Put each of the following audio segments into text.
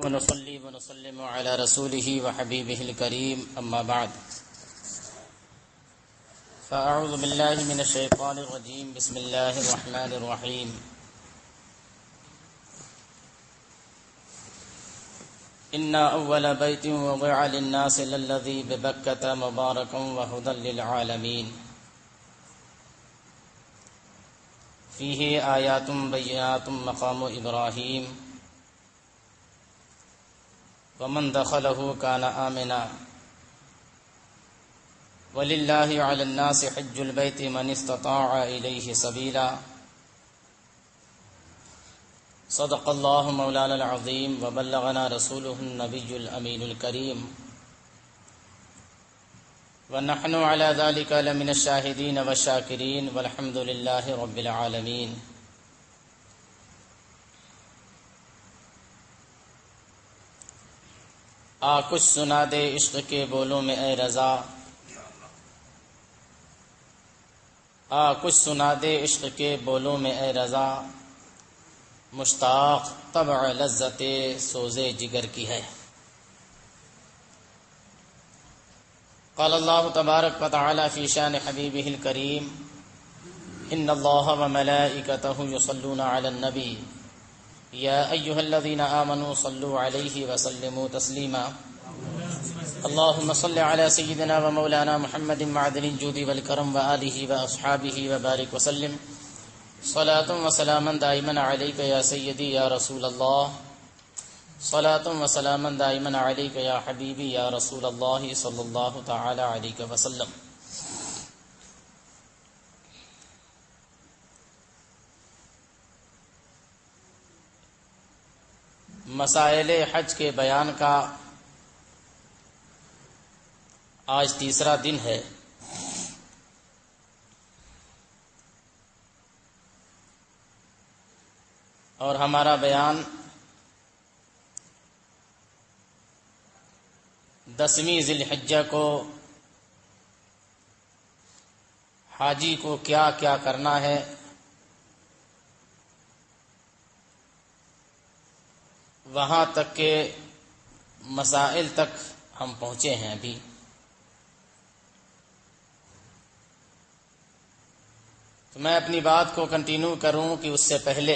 ونصلي ونسلم على رسوله وحبيبه الكريم أما بعد فأعوذ بالله من الشيطان الرجيم بسم الله الرحمن الرحيم إن أول بيت وضع للناس للذي ببكة مباركا وهدى للعالمين فيه آيات بينات مقام إبراهيم ومن دخله كان آمنا ولله على الناس حج البيت من استطاع إليه سبيلا صدق الله مولانا العظيم وبلغنا رسوله النبي الأمين الكريم ونحن على ذلك لمن الشاهدين والشاكرين والحمد لله رب العالمين. کچھ سنا دے عشق کے بولوں میں اے رضا، کچھ سنا دے عشق کے بولوں میں اے رضا، مشتاق طبع لذت سوزے جگر کی ہے. قال اللہ تبارک و تعالی فی شان حبیبہ الکریم ان اللہ وملائکتہ یصلون علی النبی یا ایہا الذین آمنوا صلوا علیہ وسلموا تسلیما. اللہم صل علی سیدنا و مولانا محمد معدن الجود والکرم وآلہ واصحابہ وبارک وسلم صلاة و سلاما دائما علیک یا سیدی یا رسول اللہ، صلاة و سلاما دائما علیک یا حبیبی یا رسول اللہ صلی اللہ تعالی علیہ وسلم. مسائل حج کے بیان کا آج تیسرا دن ہے. اور ہمارا بیان 10ویں ذی الحجہ کو حاجی کو کیا کیا کرنا ہے، وہاں تک کے مسائل تک ہم پہنچے ہیں. ابھی تو میں اپنی بات کو کنٹینیو کروں کہ اس سے پہلے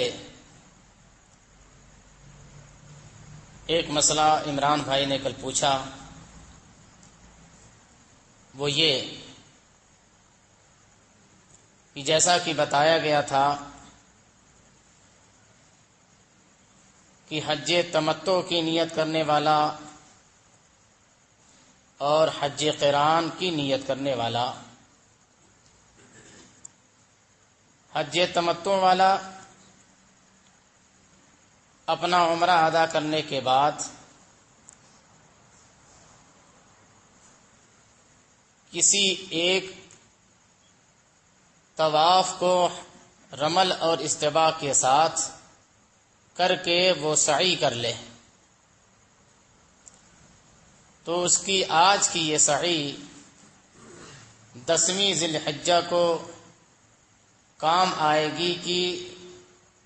ایک مسئلہ عمران بھائی نے کل پوچھا، وہ یہ کہ جیسا کہ بتایا گیا تھا کہ حج تمتع کی نیت کرنے والا اور حج قران کی نیت کرنے والا، حج تمتع والا اپنا عمرہ ادا کرنے کے بعد کسی ایک طواف کو رمل اور استباع کے ساتھ کر کے وہ سعی کر لے، تو اس کی آج کی یہ سعی 10ویں ذی الحجہ کو کام آئے گی کہ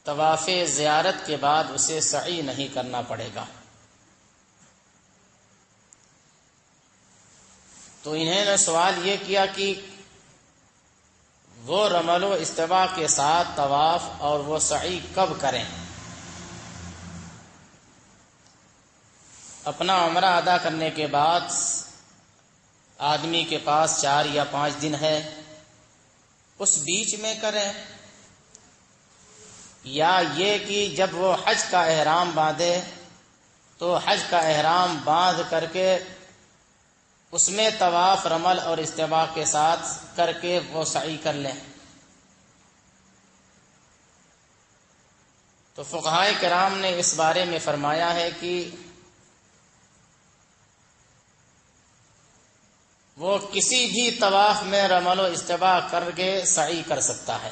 طواف زیارت کے بعد اسے سعی نہیں کرنا پڑے گا. تو انہوں نے سوال یہ کیا کہ وہ رمل و استباع کے ساتھ طواف اور وہ سعی کب کریں؟ اپنا عمرہ ادا کرنے کے بعد آدمی کے پاس 4 یا 5 دن ہے، اس بیچ میں کریں، یا یہ کہ جب وہ حج کا احرام باندھے تو حج کا احرام باندھ کر کے اس میں طواف رمل اور استباع کے ساتھ کر کے وہ سعی کر لیں. تو فقہائے کرام نے اس بارے میں فرمایا ہے کہ وہ کسی بھی طواف میں رمل و استباع کر کے سعی کر سکتا ہے.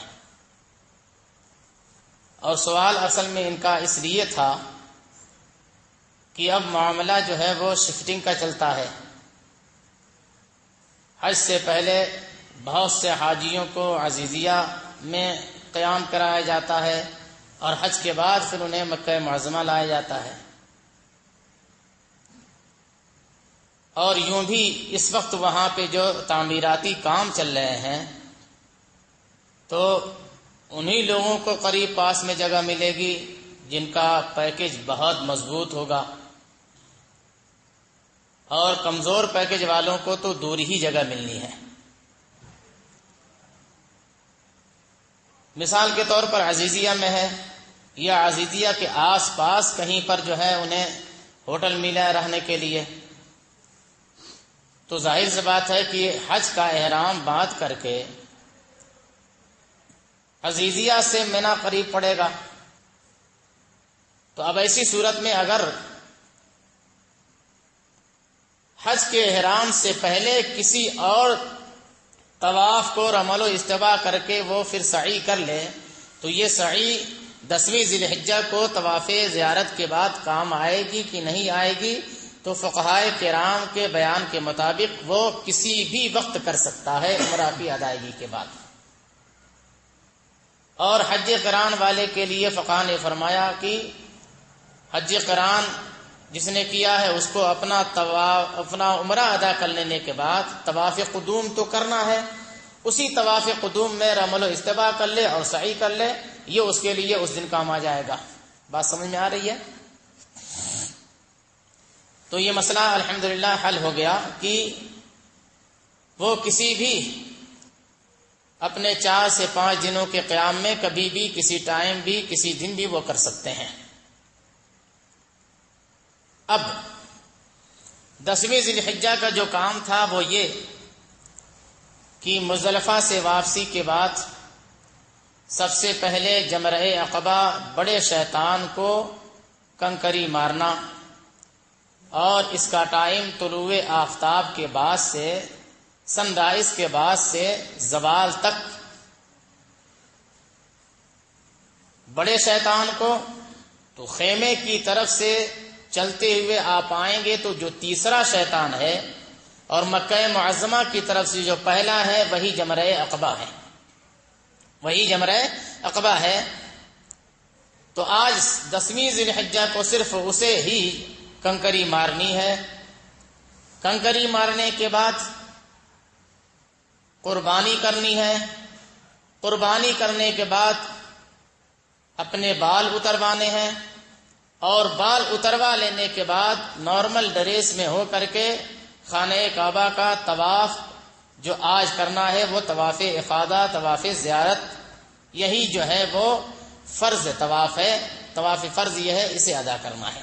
اور سوال اصل میں ان کا اس لیے تھا کہ اب معاملہ جو ہے وہ شفٹنگ کا چلتا ہے. حج سے پہلے بہت سے حاجیوں کو عزیزیہ میں قیام کرایا جاتا ہے اور حج کے بعد پھر انہیں مکہ معظمہ لایا جاتا ہے. اور یوں بھی اس وقت وہاں پہ جو تعمیراتی کام چل رہے ہیں تو انہی لوگوں کو قریب پاس میں جگہ ملے گی جن کا پیکج بہت مضبوط ہوگا، اور کمزور پیکج والوں کو تو دور ہی جگہ ملنی ہے۔ مثال کے طور پر عزیزیہ میں ہے، یا عزیزیہ کے آس پاس کہیں پر جو ہے انہیں ہوٹل ملا رہنے کے لیے، تو ظاہر سی بات ہے کہ حج کا احرام باندھ کر کے عزیزیہ سے مینا قریب پڑے گا، تو اب ایسی صورت میں اگر حج کے احرام سے پہلے کسی اور طواف کو رمل و استباء کر کے وہ پھر سعی کر لے تو یہ سعی 10ویں ذی الحجہ کو طواف زیارت کے بعد کام آئے گی کہ نہیں آئے گی؟ تو فقہائے کرام کے بیان کے مطابق وہ کسی بھی وقت کر سکتا ہے عمرہ کی ادائیگی کے بعد۔ اور حج قران والے کے لیے فقہاء نے فرمایا کہ حج قران جس نے کیا ہے اس کو اپنا عمرہ ادا کر لینے کے بعد طواف قدوم تو کرنا ہے، اسی طواف قدوم میں رمل و استباء کر لے اور سعی کر لے، یہ اس کے لیے اس دن کام آ جائے گا۔ بات سمجھ میں آ رہی ہے؟ تو یہ مسئلہ الحمدللہ حل ہو گیا کہ وہ کسی بھی اپنے 4 سے 5 دنوں کے قیام میں کبھی بھی کسی ٹائم بھی کسی دن بھی وہ کر سکتے ہیں۔ اب 10ویں ذی الحجہ کا جو کام تھا وہ یہ کہ مزدلفہ سے واپسی کے بعد سب سے پہلے جمرہ عقبہ بڑے شیطان کو کنکری مارنا، اور اس کا ٹائم طلوع آفتاب کے بعد سے سن رائز کے بعد سے زوال تک بڑے شیطان کو تو خیمے کی طرف سے چلتے ہوئے آپ آئیں گے تو جو تیسرا شیطان ہے، اور مکہ معظمہ کی طرف سے جو پہلا ہے وہی جمرہ عقبہ ہے، وہی جمرہ عقبہ ہے۔ تو آج 10ویں ذی الحجہ کو صرف اسے ہی کنکری مارنی ہے۔ کنکری مارنے کے بعد قربانی کرنی ہے، قربانی کرنے کے بعد اپنے بال اتروانے ہیں، اور بال اتروا لینے کے بعد نارمل ڈریس میں ہو کر کے خانہ کعبہ کا طواف جو آج کرنا ہے وہ طواف افاضہ، طواف زیارت، یہی جو ہے وہ فرض طواف ہے، طواف فرض یہ ہے، اسے ادا کرنا ہے۔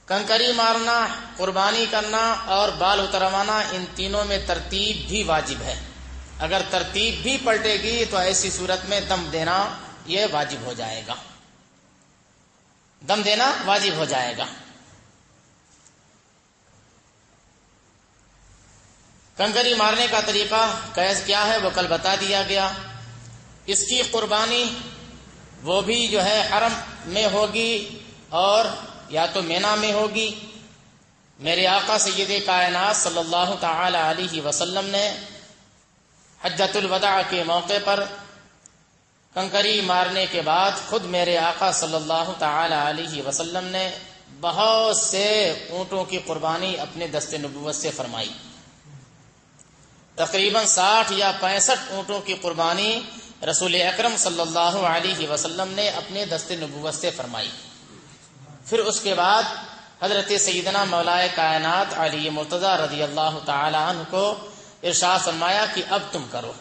کنکری مارنا، قربانی کرنا اور بال اتروانا، ان تینوں میں ترتیب بھی واجب ہے۔ اگر ترتیب بھی پلٹے گی تو ایسی صورت میں دم دینا یہ واجب ہو جائے گا، دم دینا واجب ہو جائے گا۔ کنکری مارنے کا طریقہ کیا ہے وہ کل بتا دیا گیا۔ اس کی قربانی وہ بھی جو ہے حرم میں ہوگی اور یا تو مینا میں ہوگی۔ میرے آقا سید کائنات صلی اللہ تعالی علیہ وسلم نے حجۃ الوداع کے موقع پر کنکری مارنے کے بعد خود میرے آقا صلی اللہ تعالی علیہ وسلم نے بہت سے اونٹوں کی قربانی اپنے دست نبوت سے فرمائی۔ تقریباً 60 یا 65 اونٹوں کی قربانی رسول اکرم صلی اللہ علیہ وسلم نے اپنے دست نبوت سے فرمائی۔ پھر اس کے بعد حضرت سیدنا مولائے کائنات علی مرتضی رضی اللہ تعالی عنہ کو ارشاد فرمایا کہ اب تم کرو۔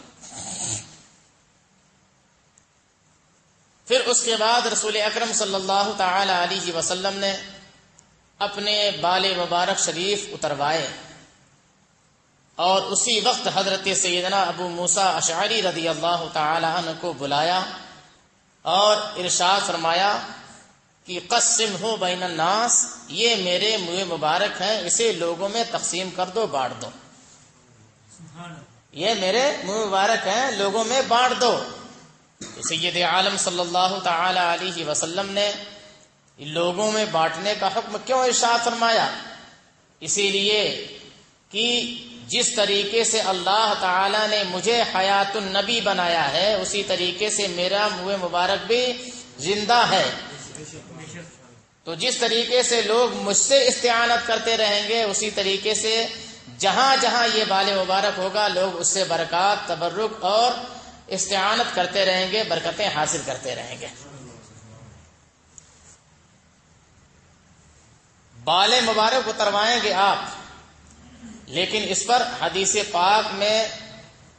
پھر اس کے بعد رسول اکرم صلی اللہ تعالی علیہ وسلم نے اپنے بال مبارک شریف اتروائے، اور اسی وقت حضرت سیدنا ابو موسیٰ اشعری رضی اللہ تعالی عنہ کو بلایا اور ارشاد فرمایا کہ قسم ہو بین الناس، یہ میرے منہ مبارک ہیں، اسے لوگوں میں تقسیم کر دو، بانٹ دو۔ یہ میرے منہ مبارک ہیں، لوگوں میں بانٹ دو۔ تو سید عالم صلی اللہ تعالی علیہ وسلم نے لوگوں میں بانٹنے کا حکم کیوں ارشاد فرمایا؟ اسی لیے کہ جس طریقے سے اللہ تعالی نے مجھے حیات النبی بنایا ہے اسی طریقے سے میرا منہ مبارک بھی زندہ ہے، تو جس طریقے سے لوگ مجھ سے استعانت کرتے رہیں گے، اسی طریقے سے جہاں جہاں یہ بال مبارک ہوگا لوگ اس سے برکات، تبرک اور استعانت کرتے رہیں گے، برکتیں حاصل کرتے رہیں گے۔ بال مبارک اتروائیں گے آپ، لیکن اس پر حدیث پاک میں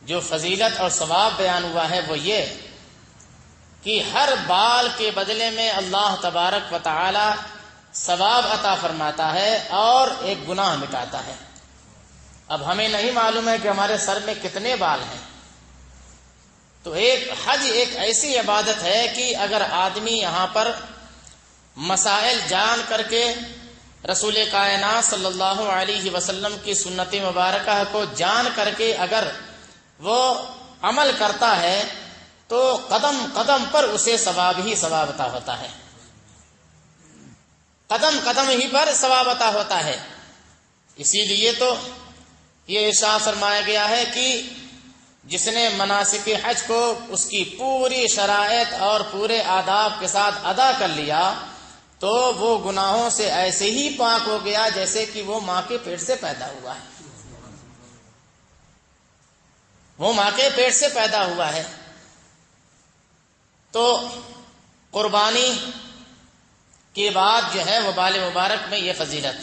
جو فضیلت اور ثواب بیان ہوا ہے وہ یہ کہ ہر بال کے بدلے میں اللہ تبارک و تعالی ثواب عطا فرماتا ہے اور ایک گناہ مٹاتا ہے۔ اب ہمیں نہیں معلوم ہے کہ ہمارے سر میں کتنے بال ہیں، تو حج ایک ایسی عبادت ہے کہ اگر آدمی یہاں پر مسائل جان کر کے رسول کائنات صلی اللہ علیہ وسلم کی سنت مبارکہ کو جان کر کے اگر وہ عمل کرتا ہے تو قدم قدم پر اسے ثواب ہی ثواب عطا ہوتا ہے، قدم قدم ہی پر ثواب عطا ہوتا ہے۔ اسی لیے تو یہ ارشاد فرمایا گیا ہے کہ جس نے مناسک حج کو اس کی پوری شرائط اور پورے آداب کے ساتھ ادا کر لیا تو وہ گناہوں سے ایسے ہی پاک ہو گیا جیسے کہ وہ ماں کے پیٹ سے پیدا ہوا ہے، وہ ماں کے پیٹ سے پیدا ہوا ہے۔ تو قربانی کے بعد جو ہے وہ بال مبارک میں یہ فضیلت،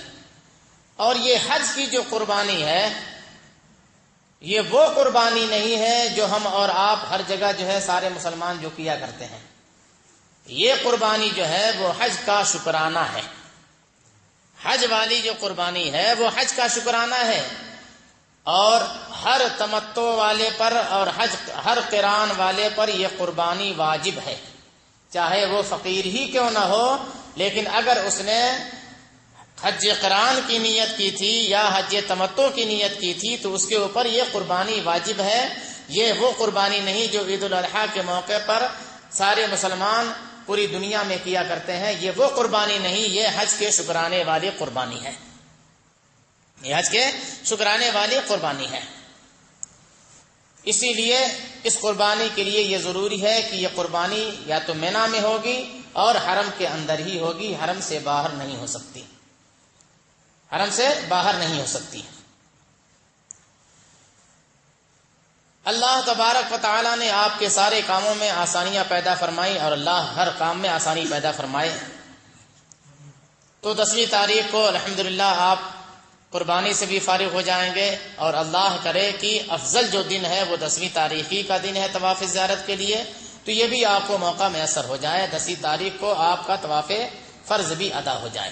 اور یہ حج کی جو قربانی ہے یہ وہ قربانی نہیں ہے جو ہم اور آپ ہر جگہ جو ہے سارے مسلمان جو کیا کرتے ہیں۔ یہ قربانی جو ہے وہ حج کا شکرانہ ہے، حج والی جو قربانی ہے وہ حج کا شکرانہ ہے، اور ہر تمتع والے پر اور ہر قران والے پر یہ قربانی واجب ہے، چاہے وہ فقیر ہی کیوں نہ ہو، لیکن اگر اس نے حج قران کی نیت کی تھی یا حج تمتع کی نیت کی تھی تو اس کے اوپر یہ قربانی واجب ہے۔ یہ وہ قربانی نہیں جو عید الاضحیٰ کے موقع پر سارے مسلمان پوری دنیا میں کیا کرتے ہیں، یہ وہ قربانی نہیں، یہ حج کے شکرانے والی قربانی ہے، یہ حج کے شکرانے والی قربانی ہے۔ اسی لیے اس قربانی کے لیے یہ ضروری ہے کہ یہ قربانی یا تو مینا میں ہوگی اور حرم کے اندر ہی ہوگی، حرم سے باہر نہیں ہو سکتی، حرم سے باہر نہیں ہو سکتی۔ اللہ تبارک و تعالی نے آپ کے سارے کاموں میں آسانیاں پیدا فرمائی، اور اللہ ہر کام میں آسانی پیدا فرمائے۔ تو 10ویں تاریخ کو الحمدللہ آپ قربانی سے بھی فارغ ہو جائیں گے، اور اللہ کرے کہ افضل جو دن ہے وہ 10ویں تاریخ ہی کا دن ہے طواف زیارت کے لیے، تو یہ بھی آپ کو موقع میسر ہو جائے، 10ویں تاریخ کو آپ کا طواف فرض بھی ادا ہو جائے۔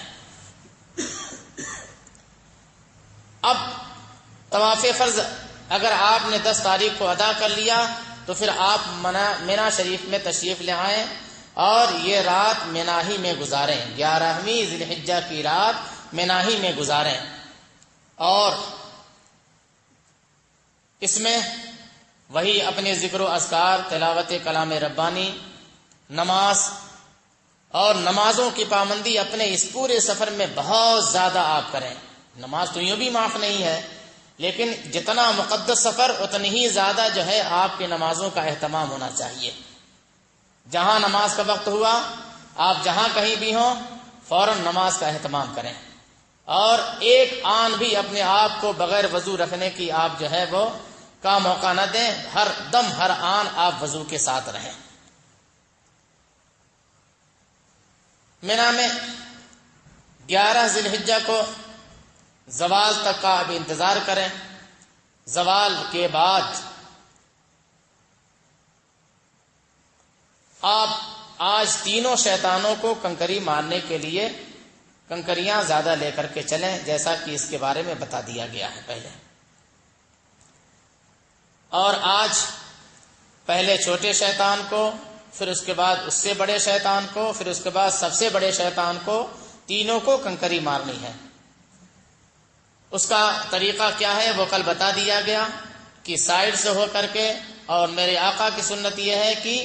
اب طواف فرض اگر آپ نے 10 تاریخ کو ادا کر لیا تو پھر آپ مینا شریف میں تشریف لے آئیں اور یہ رات مینا ہی میں گزاریں، 11ویں ذی الحجہ کی رات مینا ہی میں گزاریں، اور اس میں وہی اپنے ذکر و اذکار، تلاوت کلام ربانی، نماز اور نمازوں کی پابندی اپنے اس پورے سفر میں بہت زیادہ آپ کریں۔ نماز تو یوں بھی معاف نہیں ہے، لیکن جتنا مقدس سفر اتنی ہی زیادہ جو ہے آپ کی نمازوں کا اہتمام ہونا چاہیے۔ جہاں نماز کا وقت ہوا آپ جہاں کہیں بھی ہوں فوراً نماز کا اہتمام کریں، اور ایک آن بھی اپنے آپ کو بغیر وضو رکھنے کی آپ جو ہے وہ کا موقع نہ دیں، ہر دم ہر آن آپ وضو کے ساتھ رہیں۔ مینا میں 11 ذی الحجہ کو زوال تک کا ابھی انتظار کریں، زوال کے بعد آپ آج تینوں شیطانوں کو کنکری مارنے کے لیے کنکریاں زیادہ لے کر کے چلیں، جیسا کہ اس کے بارے میں بتا دیا گیا ہے پہلے۔ اور آج پہلے چھوٹے شیطان کو، پھر اس کے بعد اس سے بڑے شیطان کو، پھر اس کے بعد سب سے بڑے شیطان کو، تینوں کو کنکری مارنی ہے۔ اس کا طریقہ کیا ہے وہ کل بتا دیا گیا کہ سائڈ سے ہو کر کے، اور میرے آقا کی سنت یہ ہے کہ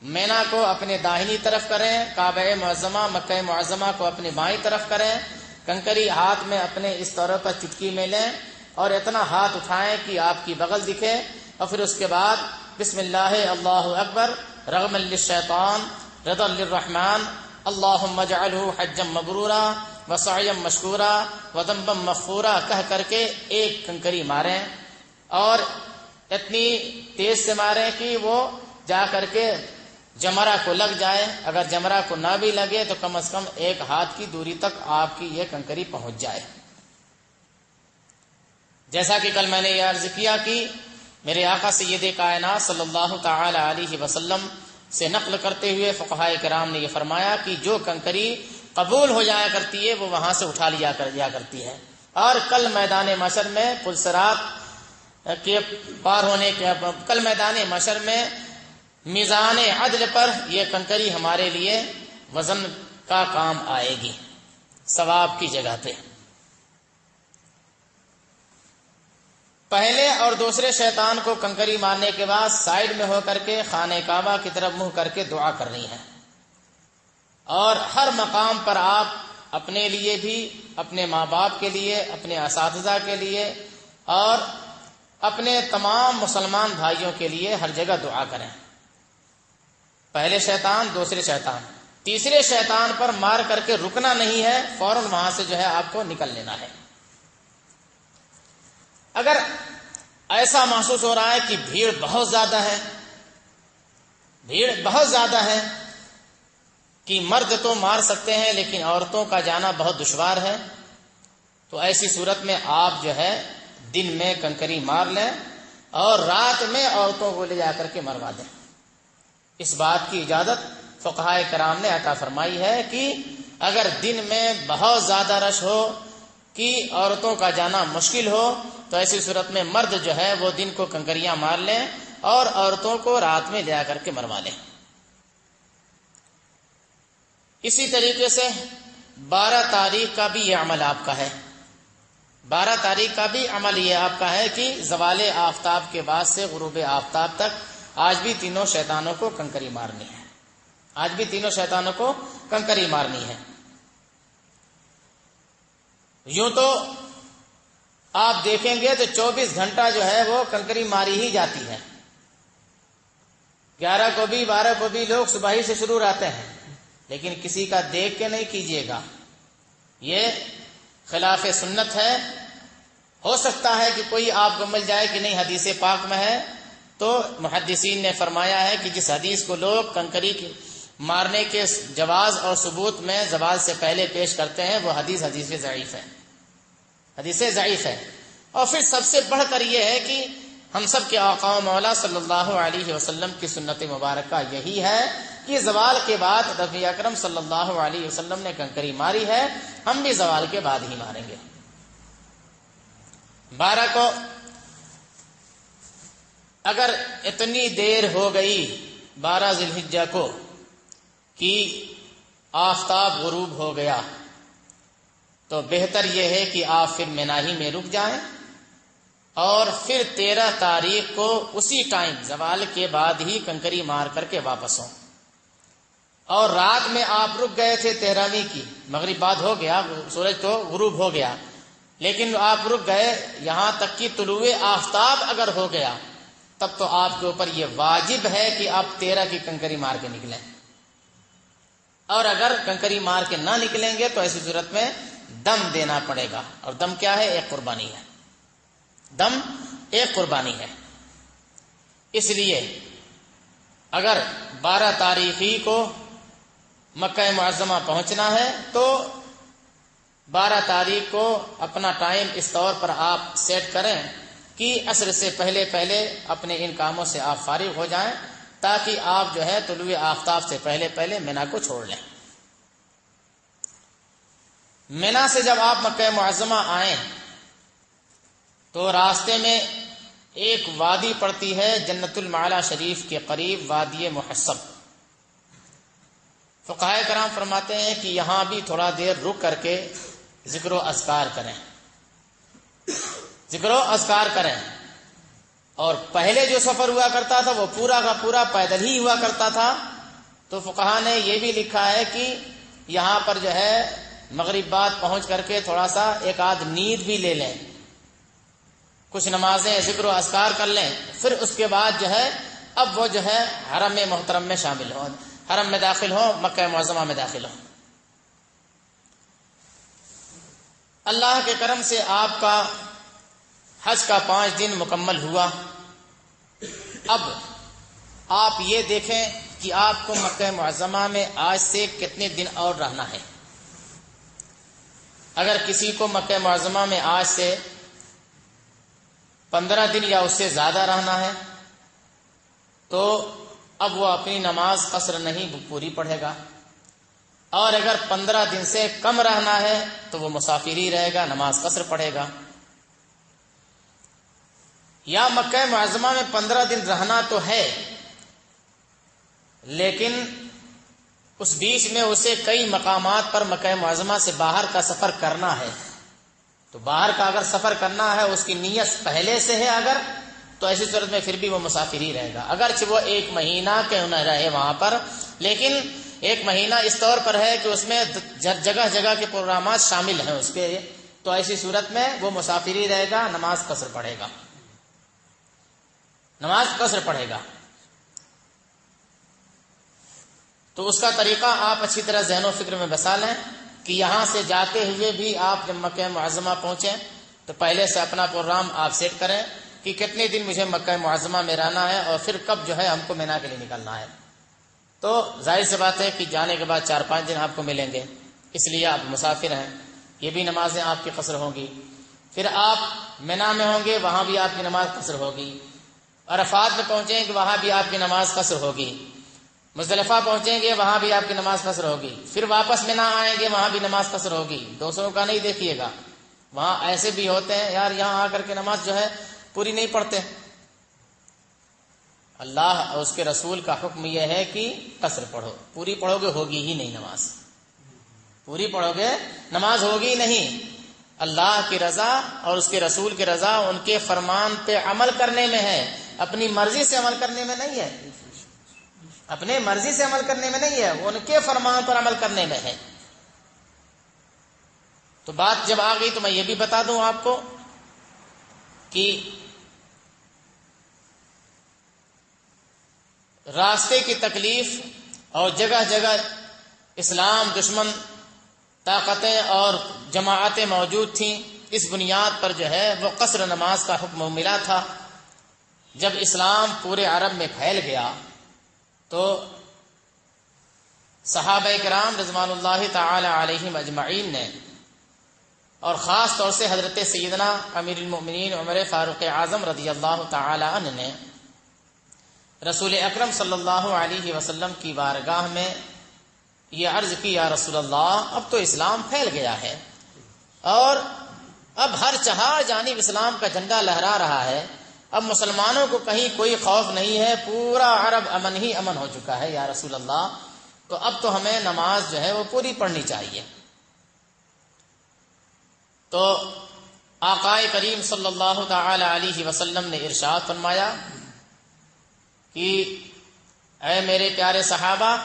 مینا کو اپنے داہنی طرف کریں، کعبہ معظمہ مکہ معظمہ کو اپنی بائیں طرف کریں، کنکری ہاتھ میں اپنے اس طور پر چٹکی میں لیں اور اتنا ہاتھ اٹھائیں کہ آپ کی بغل دکھے، اور پھر اس کے بعد بسم اللہ اللہ اکبر رغم للشیطان رضا للرحمن اللہم اجعلہ حجا مبرورا وسعیا مشکورا وذنبا مغفورا کہہ کر کے ایک کنکری ماریں، اور اتنی تیز سے ماریں کہ وہ جا کر کے جمرہ کو لگ جائے، اگر جمرہ کو نہ بھی لگے تو کم از کم 1 ہاتھ کی دوری تک آپ کی یہ کنکری پہنچ جائے۔ جیسا کہ کل میں نے یہ عرض کیا کہ میرے آقا سید کائنات صلی اللہ تعالی علیہ وسلم سے نقل کرتے ہوئے فقہائے کرام نے یہ فرمایا کہ جو کنکری قبول ہو جایا کرتی ہے وہ وہاں سے اٹھا لیا کرتی ہے، اور کل میدان محشر میں پل صراط کے پار ہونے کے کل میدان محشر میں میزان عدل پر یہ کنکری ہمارے لیے وزن کا کام آئے گی، ثواب کی جگہ پہ۔ پہلے اور دوسرے شیطان کو کنکری مارنے کے بعد سائیڈ میں ہو کر کے خانہ کعبہ کی طرف منہ کر کے دعا کرنی ہے، اور ہر مقام پر آپ اپنے لیے بھی، اپنے ماں باپ کے لیے، اپنے اساتذہ کے لیے اور اپنے تمام مسلمان بھائیوں کے لیے ہر جگہ دعا کریں۔ پہلے شیطان، دوسرے شیطان، تیسرے شیطان پر مار کر کے رکنا نہیں ہے، فوراً وہاں سے جو ہے آپ کو نکل لینا ہے۔ اگر ایسا محسوس ہو رہا ہے کہ بھیڑ بہت زیادہ ہے کہ مرد تو مار سکتے ہیں لیکن عورتوں کا جانا بہت دشوار ہے، تو ایسی صورت میں آپ جو ہے دن میں کنکری مار لیں اور رات میں عورتوں کو لے جا کر کے مروا دیں۔ اس بات کی اجازت فقہائے کرام نے عطا فرمائی ہے کہ اگر دن میں بہت زیادہ رش ہو کہ عورتوں کا جانا مشکل ہو تو ایسی صورت میں مرد جو ہے وہ دن کو کنکریاں مار لیں اور عورتوں کو رات میں لے جا کر کے مروا لیں۔ اسی طریقے سے 12 تاریخ کا بھی یہ عمل آپ کا ہے، 12 تاریخ کا بھی عمل یہ آپ کا ہے کہ زوال آفتاب کے بعد سے غروب آفتاب تک آج بھی تینوں شیطانوں کو کنکری مارنی ہے، آج بھی تینوں شیطانوں کو کنکری مارنی ہے۔ یوں تو آپ دیکھیں گے تو 24 گھنٹہ جو ہے وہ کنکری ماری ہی جاتی ہے، 11 کو بھی 12 کو بھی لوگ صبح ہی سے شروع رہتے ہیں، لیکن کسی کا دیکھ کے نہیں کیجیے گا، یہ خلاف سنت ہے۔ ہو سکتا ہے کہ کوئی آپ کو مل جائے کہ نہیں حدیث پاک میں ہے، تو محدثین نے فرمایا ہے کہ جس حدیث کو لوگ کنکری مارنے کے جواز اور ثبوت میں زوال سے پہلے پیش کرتے ہیں وہ حدیث ضعیف ہے، حدیث ضعیف ہے۔ اور پھر سب سے بڑھ کر یہ ہے کہ ہم سب کے آقا و مولا صلی اللہ علیہ وسلم کی سنت مبارکہ یہی ہے کہ زوال کے بعد نبی اکرم صلی اللہ علیہ وسلم نے کنکری ماری ہے، ہم بھی زوال کے بعد ہی ماریں گے۔ 12 کو اگر اتنی دیر ہو گئی 12 ذی الحجہ کو کہ آفتاب غروب ہو گیا تو بہتر یہ ہے کہ آپ پھر منی میں رک جائیں اور پھر 13 تاریخ کو اسی ٹائم زوال کے بعد ہی کنکری مار کر کے واپس ہوں۔ اور رات میں آپ رک گئے تھے 13ویں کی، مغرب بعد ہو گیا، سورج تو غروب ہو گیا، لیکن آپ رک گئے یہاں تک کہ طلوع آفتاب اگر ہو گیا تب تو آپ کے اوپر یہ واجب ہے کہ آپ 13 کی کنکری مار کے نکلیں، اور اگر کنکری مار کے نہ نکلیں گے تو ایسی صورت میں دم دینا پڑے گا، اور دم کیا ہے؟ ایک قربانی ہے، دم ایک قربانی ہے۔ اس لیے اگر 12 تاریخ ہی کو مکہ معظمہ پہنچنا ہے تو 12 تاریخ کو اپنا ٹائم اس طور پر آپ سیٹ کریں کہ عصر سے پہلے پہلے اپنے ان کاموں سے آپ فارغ ہو جائیں تاکہ آپ جو ہے طلوع آفتاب سے پہلے پہلے مینا کو چھوڑ لیں۔ مینا سے جب آپ مکہ معظمہ آئیں تو راستے میں ایک وادی پڑتی ہے جنت المعلا شریف کے قریب، وادی محسب۔ فقہائے کرام فرماتے ہیں کہ یہاں بھی تھوڑا دیر رک کر کے ذکر و اذکار کریں، ذکر و اذکار کریں۔ اور پہلے جو سفر ہوا کرتا تھا وہ پورا کا پورا پیدل ہی ہوا کرتا تھا، تو فقہا نے یہ بھی لکھا ہے کہ یہاں پر جو ہے مغرب بعد پہنچ کر کے تھوڑا سا ایک آدھ نیند بھی لے لیں، کچھ نمازیں ذکر و اذکار کر لیں، پھر اس کے بعد جو ہے اب وہ جو ہے حرم محترم میں شامل ہوں، حرم میں داخل ہوں، مکہ معظمہ میں داخل ہوں۔ اللہ کے کرم سے آپ کا حج کا 5 دن مکمل ہوا۔ اب آپ یہ دیکھیں کہ آپ کو مکہ معظمہ میں آج سے کتنے دن اور رہنا ہے۔ اگر کسی کو مکہ معظمہ میں آج سے 15 دن یا اس سے زیادہ رہنا ہے تو اب وہ اپنی نماز قصر نہیں پوری پڑھے گا، اور اگر 15 دن سے کم رہنا ہے تو وہ مسافر ہی رہے گا، نماز قصر پڑھے گا۔ یا مکہ معظمہ میں 15 دن رہنا تو ہے، لیکن اس بیچ میں اسے کئی مقامات پر مکہ معظمہ سے باہر کا سفر کرنا ہے، تو باہر کا اگر سفر کرنا ہے اس کی نیت پہلے سے ہے اگر، تو ایسی صورت میں پھر بھی وہ مسافر ہی رہے گا، اگرچہ وہ 1 مہینہ کیوں نہ رہے وہاں پر، لیکن 1 مہینہ اس طور پر ہے کہ اس میں جگہ جگہ کے پروگرامات شامل ہیں اس کے، تو ایسی صورت میں وہ مسافر ہی رہے گا، نماز قصر پڑھے گا، نماز قصر پڑھے گا۔ تو اس کا طریقہ آپ اچھی طرح ذہن و فکر میں بسا لیں کہ یہاں سے جاتے ہوئے بھی آپ جب مکہ معظمہ پہنچیں تو پہلے سے اپنا پروگرام آپ سیٹ کریں کہ کتنے دن مجھے مکہ معظمہ میں رہنا ہے اور پھر کب جو ہے ہم کو مینا کے لیے نکلنا ہے۔ تو ظاہر سی بات ہے کہ جانے کے بعد 4-5 دن آپ کو ملیں گے، اس لیے آپ مسافر ہیں، یہ بھی نمازیں آپ کی قصر ہوں گی۔ پھر آپ مینا میں ہوں گے، وہاں بھی آپ کی نماز قصر ہوگی۔ عرفات میں پہنچیں گے، وہاں بھی آپ کی نماز قصر ہوگی۔ مزدلفہ پہنچیں گے، وہاں بھی آپ کی نماز قصر ہوگی۔ پھر واپس مینا آئیں گے، وہاں بھی نماز قصر ہوگی۔ دوسروں کا نہیں دیکھیے گا، وہاں ایسے بھی ہوتے ہیں یار یہاں آ کر کے نماز جو ہے پوری نہیں پڑھتے۔ اللہ اور اس کے رسول کا حکم یہ ہے کہ قصر پڑھو، پوری پڑھو گے ہوگی ہی نہیں نماز، پوری پڑھو گے نماز ہوگی نہیں۔ اللہ کی رضا اور اس کے رسول کی رضا ان کے فرمان پہ عمل کرنے میں ہے، اپنی مرضی سے عمل کرنے میں نہیں ہے، اپنے مرضی سے عمل کرنے میں نہیں ہے، ان کے فرمان پر عمل کرنے میں ہے۔ تو بات جب آ گئی تو میں یہ بھی بتا دوں آپ کو کہ راستے کی تکلیف اور جگہ جگہ اسلام دشمن طاقتیں اور جماعتیں موجود تھیں، اس بنیاد پر جو ہے وہ قصر نماز کا حکم ملا تھا۔ جب اسلام پورے عرب میں پھیل گیا تو صحابہ کرام رضوان اللہ تعالی علیہم اجمعین نے، اور خاص طور سے حضرت سیدنا امیر المؤمنین عمر فاروق اعظم رضی اللہ تعالی عنہ نے رسول اکرم صلی اللہ علیہ وسلم کی بارگاہ میں یہ عرض کی، یا رسول اللہ اب تو اسلام پھیل گیا ہے اور اب ہر چہار جانب اسلام کا جھنڈا لہرا رہا ہے، اب مسلمانوں کو کہیں کوئی خوف نہیں ہے، پورا عرب امن ہی امن ہو چکا ہے یا رسول اللہ، تو اب تو ہمیں نماز جو ہے وہ پوری پڑھنی چاہیے۔ تو آقا کریم صلی اللہ تعالی علیہ وسلم نے ارشاد فرمایا کہ اے میرے پیارے صحابہ،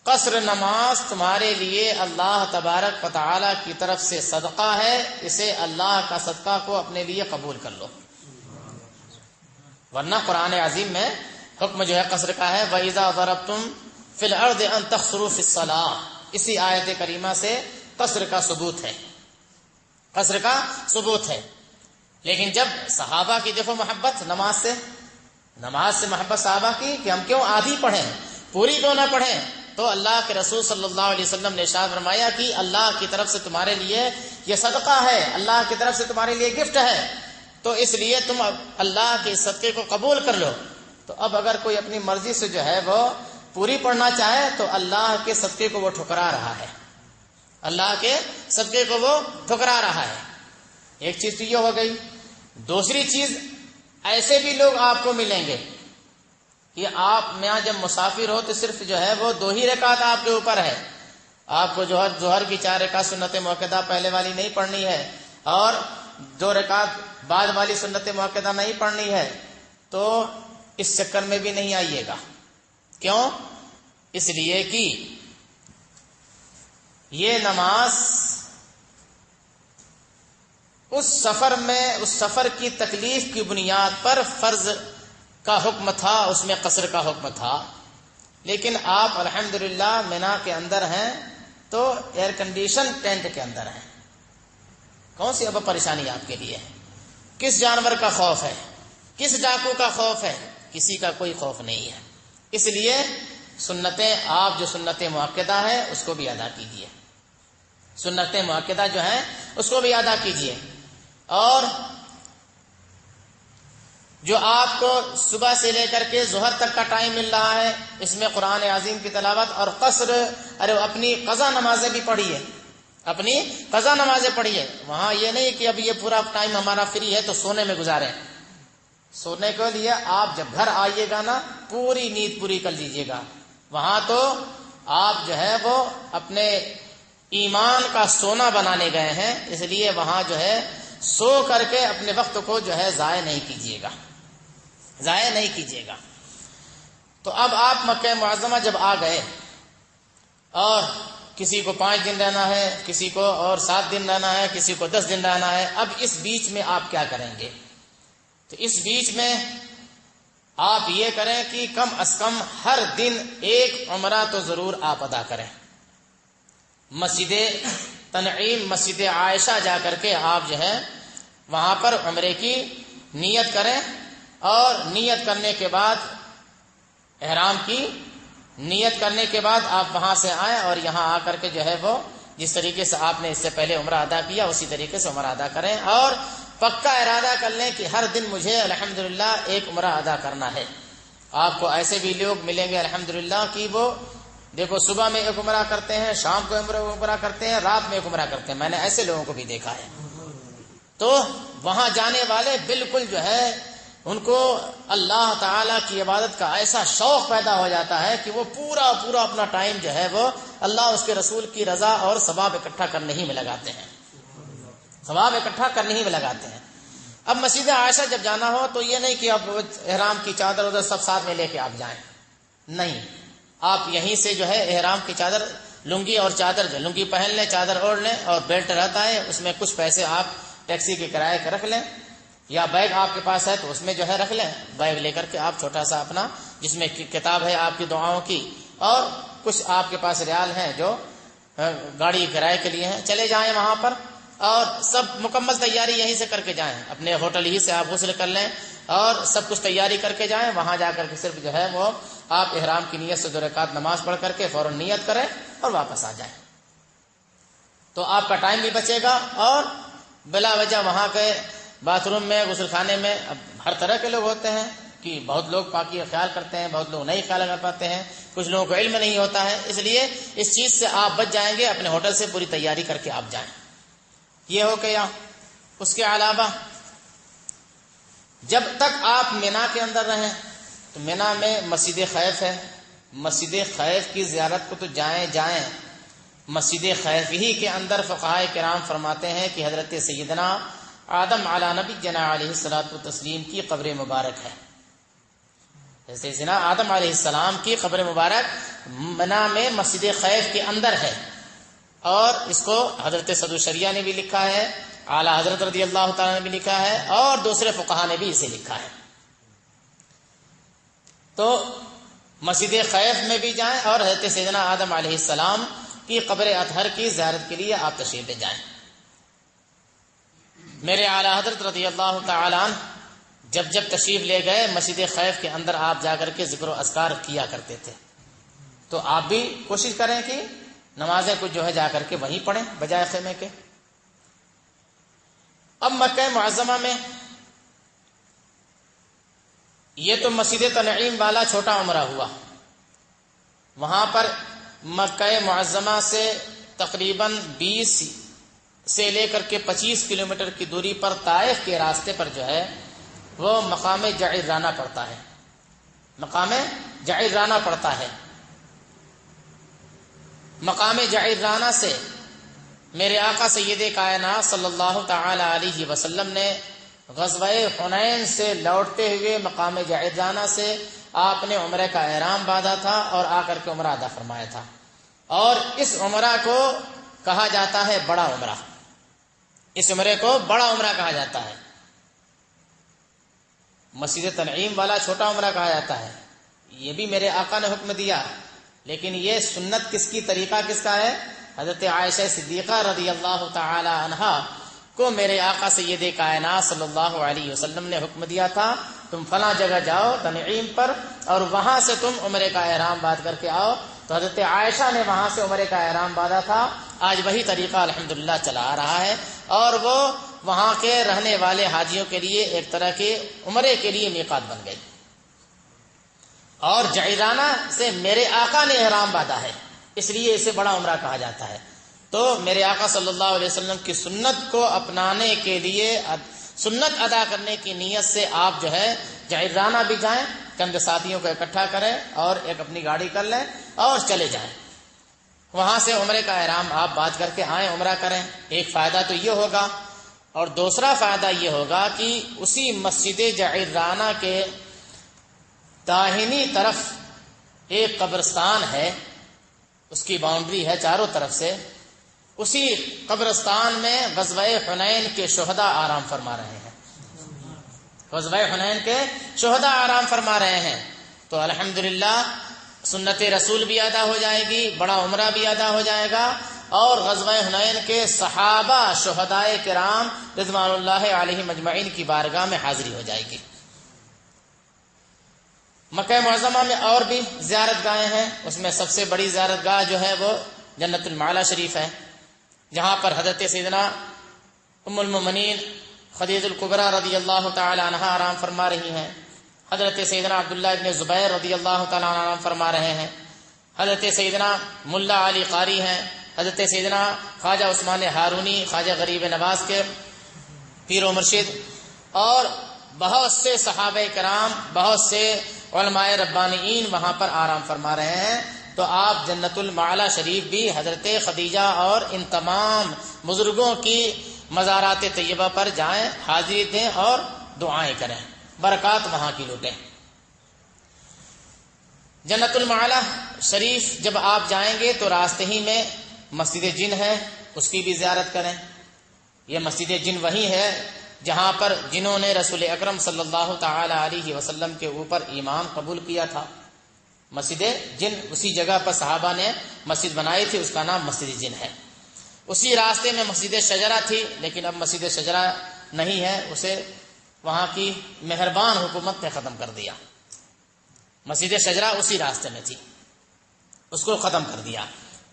قصر نماز تمہارے لیے اللہ تبارک و تعالی کی طرف سے صدقہ ہے، اسے اللہ کا صدقہ کو اپنے لیے قبول کر لو، ورنہ قرآن عظیم میں حکم جو ہے قصر کا ہے، وَإِذَا ضَرَبْتُمْ فِي الْأَرْضِ أَن تَقْصُرُوا فِي الصَّلَاةِ، اسی آیت کریمہ سے قصر کا ثبوت ہے، قصر کا ثبوت ہے۔ لیکن جب صحابہ کی دیکھو محبت نماز سے محبت صحابہ کی کہ ہم کیوں آدھی پڑھیں، پوری کیوں نہ پڑھیں، تو اللہ کے رسول صلی اللہ علیہ وسلم نے ارشاد فرمایا کہ اللہ کی طرف سے تمہارے لیے یہ صدقہ ہے، اللہ کی طرف سے تمہارے لیے گفٹ ہے، تو اس لیے تم اللہ کے صدقے کو قبول کر لو۔ تو اب اگر کوئی اپنی مرضی سے جو ہے وہ پوری پڑھنا چاہے تو اللہ کے صدقے کو وہ ٹھکرا رہا ہے، اللہ کے صدقے کو وہ ٹھکرا رہا ہے۔ ایک چیز تو یہ ہو گئی۔ دوسری چیز، ایسے بھی لوگ آپ کو ملیں گے کہ آپ میں جب مسافر ہو تو صرف جو ہے وہ 2 ہی رکعت آپ کے اوپر ہے، آپ کو ظہر کی 4 رکعت سنت موقدہ پہلے والی نہیں پڑھنی ہے اور 2 رکعت بعد والی سنت موقدہ نہیں پڑھنی ہے، تو اس چکر میں بھی نہیں آئیے گا۔ کیوں؟ اس لیے کہ یہ نماز اس سفر کی تکلیف کی بنیاد پر فرض کا حکم تھا، اس میں قصر کا حکم تھا، لیکن آپ الحمدللہ مینا کے اندر ہیں تو ایئر کنڈیشن ٹینٹ کے اندر ہیں. کون سی اب پریشانی آپ کے لیے ہے؟ کس جانور کا خوف ہے؟ کس ڈاکو کا خوف ہے؟ کسی کا کوئی خوف نہیں ہے. اس لیے سنتیں، آپ جو سنت مؤکدہ ہے اس کو بھی ادا کیجیے. سنت مؤکدہ جو ہیں اس کو بھی ادا کیجیے. اور جو آپ کو صبح سے لے کر کے ظہر تک کا ٹائم مل رہا ہے، اس میں قرآن عظیم کی تلاوت اور قصر، اپنی قضا نمازیں بھی پڑھیے، اپنی قضا نمازیں پڑھیے. وہاں یہ نہیں کہ اب یہ پورا ٹائم ہمارا فری ہے تو سونے میں گزاریں. سونے کے لیے آپ جب گھر آئیے گا نا پوری نیند پوری کر لیجیے گا. وہاں تو آپ جو ہے وہ اپنے ایمان کا سونا بنانے گئے ہیں، اس لیے وہاں جو ہے سو کر کے اپنے وقت کو جو ہے ضائع نہیں کیجیے گا، ضائع نہیں کیجیے گا. تو اب آپ مکہ معظمہ جب آ گئے اور کسی کو 5 دن رہنا ہے، کسی کو اور 7 دن رہنا ہے، کسی کو 10 دن رہنا ہے، اب اس بیچ میں آپ کیا کریں گے؟ تو اس بیچ میں آپ یہ کریں کہ کم از کم ہر دن ایک عمرہ تو ضرور آپ ادا کریں. مسجد تنعیم، مسجد عائشہ جا کر کے آپ جو ہے وہاں پر عمرے کی نیت کریں، اور نیت کرنے کے بعد احرام کی نیت کرنے کے بعد آپ وہاں سے آئیں اور یہاں آ کر کے جو ہے وہ جس طریقے سے آپ نے اس سے پہلے عمرہ ادا کیا اسی طریقے سے عمرہ ادا کریں، اور پکا ارادہ کر لیں کہ ہر دن مجھے الحمدللہ ایک عمرہ ادا کرنا ہے. آپ کو ایسے بھی لوگ ملیں گے الحمدللہ کہ وہ دیکھو صبح میں ایک عمرہ کرتے ہیں، شام کو عمرہ کرتے ہیں، رات میں ایک عمرہ کرتے ہیں. میں نے ایسے لوگوں کو بھی دیکھا ہے. تو وہاں جانے والے بالکل جو ہے ان کو اللہ تعالی کی عبادت کا ایسا شوق پیدا ہو جاتا ہے کہ وہ پورا اپنا ٹائم جو ہے وہ اللہ اس کے رسول کی رضا اور ثواب اکٹھا کرنے ہی میں لگاتے ہیں، ثواب اکٹھا کرنے ہی میں لگاتے ہیں. اب مسجد عائشہ جب جانا ہو تو یہ نہیں کہ اب احرام کی چادر ادھر سب ساتھ میں لے کے آپ جائیں، نہیں. آپ یہیں سے جو ہے احرام کی چادر، لنگی اور چادر، جو لنگی پہن لیں، چادر اوڑھ لیں، اور بیلٹ رہتا ہے اس میں کچھ پیسے آپ ٹیکسی کے کرائے کے رکھ لیں، یا بیگ آپ کے پاس ہے تو اس میں جو ہے رکھ لیں. بیگ لے کر کے آپ چھوٹا سا اپنا جس میں کتاب ہے آپ کی دعاؤں کی، اور کچھ آپ کے پاس ریال ہیں جو گاڑی کرائے کے لیے ہیں، چلے جائیں وہاں پر، اور سب مکمل تیاری یہیں سے کر کے جائیں. اپنے ہوٹل ہی سے آپ غسل کر لیں اور سب کچھ تیاری کر کے جائیں. وہاں جا کر کے صرف جو ہے وہ آپ احرام کی نیت سے 2 رکعت نماز پڑھ کر کے فوراً نیت کریں اور واپس آ جائیں. تو آپ کا ٹائم بھی بچے گا، اور بلا وجہ وہاں کے باتھ روم میں، غسل خانے میں اب ہر طرح کے لوگ ہوتے ہیں کہ بہت لوگ پاکی کا خیال کرتے ہیں، بہت لوگ نہیں خیال کر پاتے ہیں، کچھ لوگوں کو علم نہیں ہوتا ہے. اس لیے اس چیز سے آپ بچ جائیں گے. اپنے ہوٹل سے پوری تیاری کر کے آپ جائیں. یہ ہو گیا. اس کے علاوہ جب تک آپ مینا کے اندر رہیں تو مینا میں مسجد خیف ہے، مسجد خیف کی زیارت کو تو جائیں. مسجد خیف ہی کے اندر فقہائے کرام فرماتے ہیں کہ حضرت سیدنا آدم علی نبینا علیہ الصلوۃ والتسلیم کی قبر مبارک ہے. جیسے سیدنا آدم علیہ السلام کی قبر مبارک مینا میں مسجد خیف کے اندر ہے، اور اس کو حضرت صدر الشریعہ نے بھی لکھا ہے، اعلی حضرت رضی اللہ تعالیٰ نے بھی لکھا ہے، اور دوسرے فقہا نے بھی اسے لکھا ہے. تو مسجد خیف میں بھی جائیں اور حضرت سیدنا آدم علیہ السلام کی قبر اطہر کی زیارت کے لیے آپ تشریف لے جائیں. میرے اعلی حضرت رضی اللہ تعالیٰ عنہ جب تشریف لے گئے مسجد خیف کے اندر آپ جا کر کے ذکر و اذکار کیا کرتے تھے. تو آپ بھی کوشش کریں کہ نمازیں کچھ جو ہے جا کر کے وہیں پڑھیں بجائے خیمے کے. اب مکہ معظمہ میں یہ تو مسجد تنعیم والا چھوٹا عمرہ ہوا. وہاں پر مکہ معظمہ سے تقریباً 20 سے لے کر کے 25 کلومیٹر کی دوری پر طائف کے راستے پر جو ہے وہ مقام جعرانہ پڑتا ہے. مقام جعرانہ پڑتا ہے. مقام جعرانہ سے میرے آقا سید کائنات صلی اللہ تعالی علیہ وسلم نے غزوہ حنین سے لوٹتے ہوئے مقام جعرانہ سے آپ نے عمرے کا احرام باندھا تھا اور آ کر کے عمرہ ادا فرمایا تھا. اور اس عمرہ کو کہا جاتا ہے بڑا عمرہ. اس عمرے کو بڑا عمرہ کہا جاتا ہے. مسجد تنعیم والا چھوٹا عمرہ کہا جاتا ہے. یہ بھی میرے آقا نے حکم دیا، لیکن یہ سنت کس کی، طریقہ کس کا ہے؟ حضرت عائشہ صدیقہ رضی اللہ تعالی عنہا کو میرے آقا سید کائنات صلی اللہ علیہ وسلم نے حکم دیا تھا تم فلاں جگہ جاؤ تنعیم پر اور وہاں سے تم عمرے کا احرام باندھ کر کے آؤ، تو حضرت عائشہ نے وہاں سے عمرے کا احرام باندھا تھا۔ آج وہی طریقہ الحمدللہ چلا آ رہا ہے، اور وہ وہاں کے رہنے والے حاجیوں کے لیے ایک طرح کے عمرے کے لیے میقات بن گئی۔ اور جعرانہ سے میرے آقا نے احرام باندھا ہے، اس لیے اسے بڑا عمرہ کہا جاتا ہے۔ تو میرے آقا صلی اللہ علیہ وسلم کی سنت کو اپنانے کے لیے، سنت ادا کرنے کی نیت سے آپ جو ہے جعرانہ بھی جائیں، چند ساتھیوں کو اکٹھا کریں اور ایک اپنی گاڑی کر لیں اور چلے جائیں، وہاں سے عمرے کا احرام آپ باندھ کر کے آئیں، عمرہ کریں۔ ایک فائدہ تو یہ ہوگا، اور دوسرا فائدہ یہ ہوگا کہ اسی مسجد جعرانہ کے داہنی طرف ایک قبرستان ہے، اس کی باؤنڈری ہے چاروں طرف سے، اسی قبرستان میں غزوہ حنین کے شہداء آرام فرما رہے ہیں، غزوہ حنین کے شہداء آرام فرما رہے ہیں۔ تو الحمدللہ سنت رسول بھی ادا ہو جائے گی، بڑا عمرہ بھی ادا ہو جائے گا، اور غزوہ حنین کے صحابہ شہداء کرام رضوان اللہ علیہم اجمعین کی بارگاہ میں حاضری ہو جائے گی۔ مکہ معظمہ میں اور بھی زیارت گاہیں ہیں، اس میں سب سے بڑی زیارت گاہ جو ہے وہ جنت المعلا شریف ہے، جہاں پر حضرت سیدنا ام المؤمنین خدیجہ الکبریٰ رضی اللہ تعالی عنہا آرام فرما رہی ہیں، حضرت سیدنا عبداللہ ابن زبیر رضی اللہ تعالی عنہ آرام فرما رہے ہیں، حضرت سیدنا ملا علی قاری ہیں، حضرت سیدنا خواجہ عثمان ہارونی خواجہ غریب نواز کے پیر و مرشد، اور بہت سے صحابہ کرام، بہت سے علماء ربانیین وہاں پر آرام فرما رہے ہیں۔ تو آپ جنت المعلا شریف بھی حضرت خدیجہ اور ان تمام بزرگوں کی مزارات طیبہ پر جائیں، حاضری دیں اور دعائیں کریں، برکات وہاں کی لوٹیں۔ جنت المعلا شریف جب آپ جائیں گے تو راستے ہی میں مسجد جن ہے، اس کی بھی زیارت کریں۔ یہ مسجد جن وہی ہے جہاں پر جنہوں نے رسول اکرم صلی اللہ تعالی علیہ وسلم کے اوپر ایمان قبول کیا تھا، مسجد جن اسی جگہ پر صحابہ نے مسجد بنائی تھی، اس کا نام مسجد جن ہے۔ اسی راستے میں مسجد شجرہ تھی، لیکن اب مسجد شجرہ نہیں ہے، اسے وہاں کی مہربان حکومت نے ختم کر دیا۔ مسجد شجرہ اسی راستے میں تھی، اس کو ختم کر دیا۔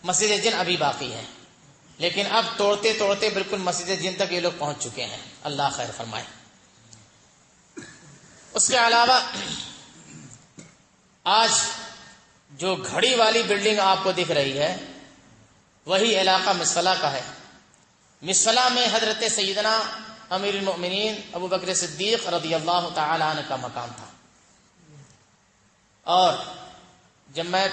مسجد جن ابھی باقی ہے، لیکن اب توڑتے توڑتے بالکل مسجد جن تک یہ لوگ پہنچ چکے ہیں، اللہ خیر فرمائے۔ اس کے علاوہ آج جو گھڑی والی بلڈنگ آپ کو دکھ رہی ہے، وہی علاقہ مسفلہ کا ہے۔ مسفلہ میں حضرت سیدنا امیر المؤمنین ابو بکر صدیق رضی اللہ تعالی عنہ کا مقام تھا، اور جب میں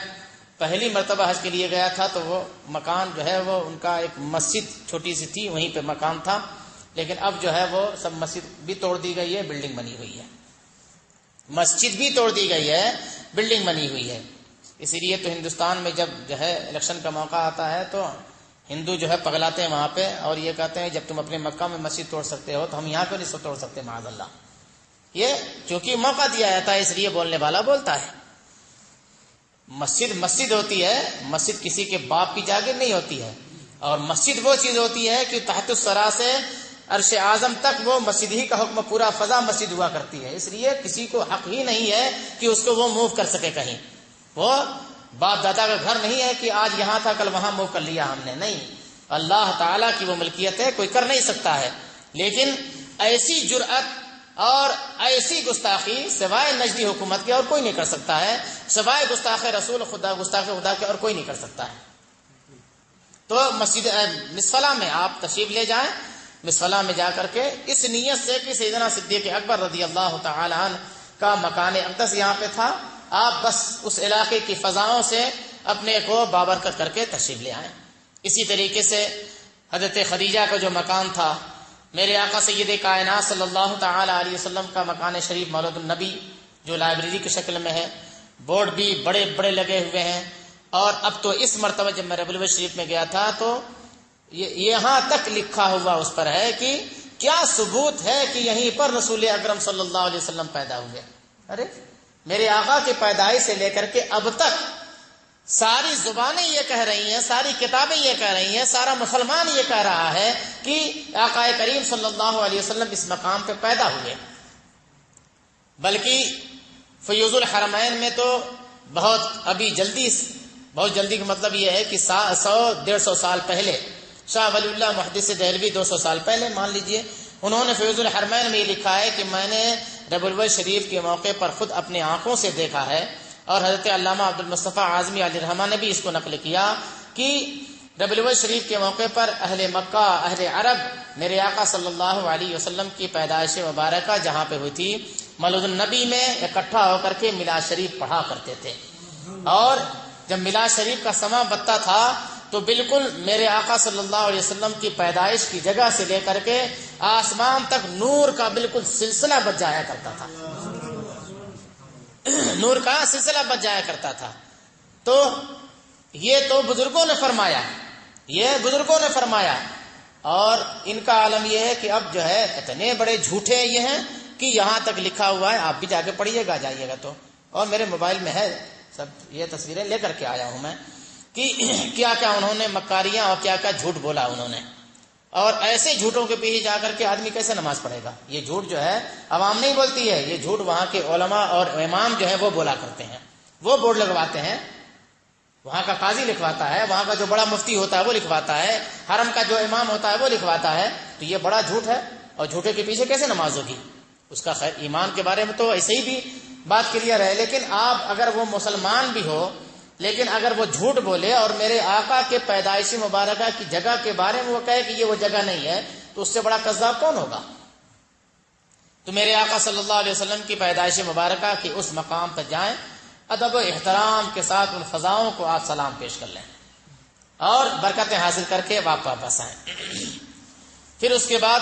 پہلی مرتبہ حج کے لیے گیا تھا تو وہ مکان جو ہے وہ ان کا ایک مسجد چھوٹی سی تھی، وہیں پہ مکان تھا، لیکن اب جو ہے وہ سب مسجد بھی توڑ دی گئی ہے، بلڈنگ بنی ہوئی ہے، مسجد بھی توڑ دی گئی ہے، بلڈنگ بنی ہوئی ہے۔ اسی لیے تو ہندوستان میں جب جو ہے الیکشن کا موقع آتا ہے تو ہندو جو ہے پگلاتے ہیں وہاں پہ، اور یہ کہتے ہیں جب تم اپنے مکہ میں مسجد توڑ سکتے ہو تو ہم یہاں پہ نہیں توڑ سکتے، معاذ اللہ۔ یہ چونکہ موقع دیا جاتا ہے اس لیے بولنے والا بولتا ہے۔ مسجد مسجد ہوتی ہے، مسجد کسی کے باپ کی جاگیر نہیں ہوتی ہے، اور مسجد وہ چیز ہوتی ہے کہ تحت الثری سے عرش اعظم تک وہ مسجد ہی کا حکم، پورا فضا مسجد ہوا کرتی ہے، اس لیے کسی کو حق ہی نہیں ہے کہ اس کو وہ موو کر سکے کہیں۔ وہ باپ دادا کا گھر نہیں ہے کہ آج یہاں تھا کل وہاں موو کر لیا ہم نے، نہیں، اللہ تعالیٰ کی وہ ملکیت ہے، کوئی کر نہیں سکتا ہے۔ لیکن ایسی جرأت اور ایسی گستاخی سوائے نجدی حکومت کے اور کوئی نہیں کر سکتا ہے، سوائے گستاخ رسول خدا، گستاخ خدا کے اور کوئی نہیں کر سکتا ہے۔ تو مسجد مسفلہ میں آپ تشریف لے جائیں، مسفلہ میں جا کر کے اس نیت سے کہ سیدنا صدیق اکبر رضی اللہ تعالی عنہ کا مکان اقدس یہاں پہ تھا، آپ بس اس علاقے کی فضاؤں سے اپنے کو بابرکت کر کے تشریف لے آئیں۔ اسی طریقے سے حضرت خدیجہ کا جو مکان تھا، میرے آقا سید کائنات صلی اللہ تعالی علیہ وسلم کا مکان شریف مولد النبی، جو لائبریری کی شکل میں ہے، بورڈ بھی بڑے بڑے لگے ہوئے ہیں، اور اب تو اس مرتبہ جب میں ربیع الاول شریف میں گیا تھا تو یہاں تک لکھا ہوا اس پر ہے کہ کیا ثبوت ہے کہ یہیں پر رسول اکرم صلی اللہ علیہ وسلم پیدا ہوئے۔ ارے میرے آقا کی پیدائش سے لے کر کے اب تک ساری زبانیں یہ کہہ رہی ہیں، ساری کتابیں یہ کہہ رہی ہیں، سارا مسلمان یہ کہہ رہا ہے کہ آقا کریم صلی اللہ علیہ وسلم اس مقام پہ پیدا ہوئے. بلکہ فیوض الحرمین میں تو بہت جلدی کا مطلب یہ ہے کہ 100-150 سال پہلے شاہ ولی اللہ محدث دہلوی 200 سال پہلے مان لیجئے، انہوں نے فیوض الحرمین میں یہ لکھا ہے کہ میں نے ربیع الاول شریف کے موقع پر خود اپنی آنکھوں سے دیکھا ہے، اور حضرت علامہ عبد المصطفیٰ اعظمی علیہ الرحمہ نے بھی اس کو نقل کیا کہ ربیع الاول شریف کے موقع پر اہل مکہ، اہل عرب میرے آقا صلی اللہ علیہ وسلم کی پیدائش مبارکہ جہاں پہ ہوئی تھی مولد النبی میں اکٹھا ہو کر کے میلاد شریف پڑھا کرتے تھے. اور جب میلاد شریف کا سماں بتتا تھا تو بالکل میرے آقا صلی اللہ علیہ وسلم کی پیدائش کی جگہ سے لے کر کے آسمان تک نور کا بالکل سلسلہ بچ جایا کرتا تھا، نور کا سلسلہ بچ جایا کرتا تھا. تو یہ تو بزرگوں نے فرمایا، اور ان کا عالم یہ ہے کہ اب جو ہے اتنے بڑے جھوٹے یہ ہیں کہ یہاں تک لکھا ہوا ہے، آپ بھی جا کے پڑھیے گا جائیے گا تو، اور میرے موبائل میں ہے سب یہ تصویریں لے کر کے آیا ہوں میں کہ کیا کیا انہوں نے مکاریاں اور کیا کیا جھوٹ بولا انہوں نے. اور ایسے جھوٹوں کے پیچھے جا کر کے آدمی کیسے نماز پڑھے گا؟ یہ جھوٹ جو ہے عوام نہیں بولتی ہے، یہ جھوٹ وہاں کے علماء اور امام جو ہے وہ بولا کرتے ہیں، وہ بورڈ لگواتے ہیں، وہاں کا قاضی لکھواتا ہے، وہاں کا جو بڑا مفتی ہوتا ہے وہ لکھواتا ہے، حرم کا جو امام ہوتا ہے وہ لکھواتا ہے. تو یہ بڑا جھوٹ ہے، اور جھوٹے کے پیچھے کیسے نماز ہوگی؟ اس کا خیر ایمان کے بارے میں تو ایسے ہی بھی بات کلیئر ہے، لیکن آپ اگر وہ مسلمان بھی ہو لیکن اگر وہ جھوٹ بولے اور میرے آقا کے پیدائشی مبارکہ کی جگہ کے بارے میں وہ کہے کہ یہ وہ جگہ نہیں ہے، تو اس سے بڑا کذاب کون ہوگا؟ تو میرے آقا صلی اللہ علیہ وسلم کی پیدائشی مبارکہ کی اس مقام پر جائیں، ادب و احترام کے ساتھ ان فضاؤں کو آپ سلام پیش کر لیں اور برکتیں حاصل کر کے واپس آئیں. پھر اس کے بعد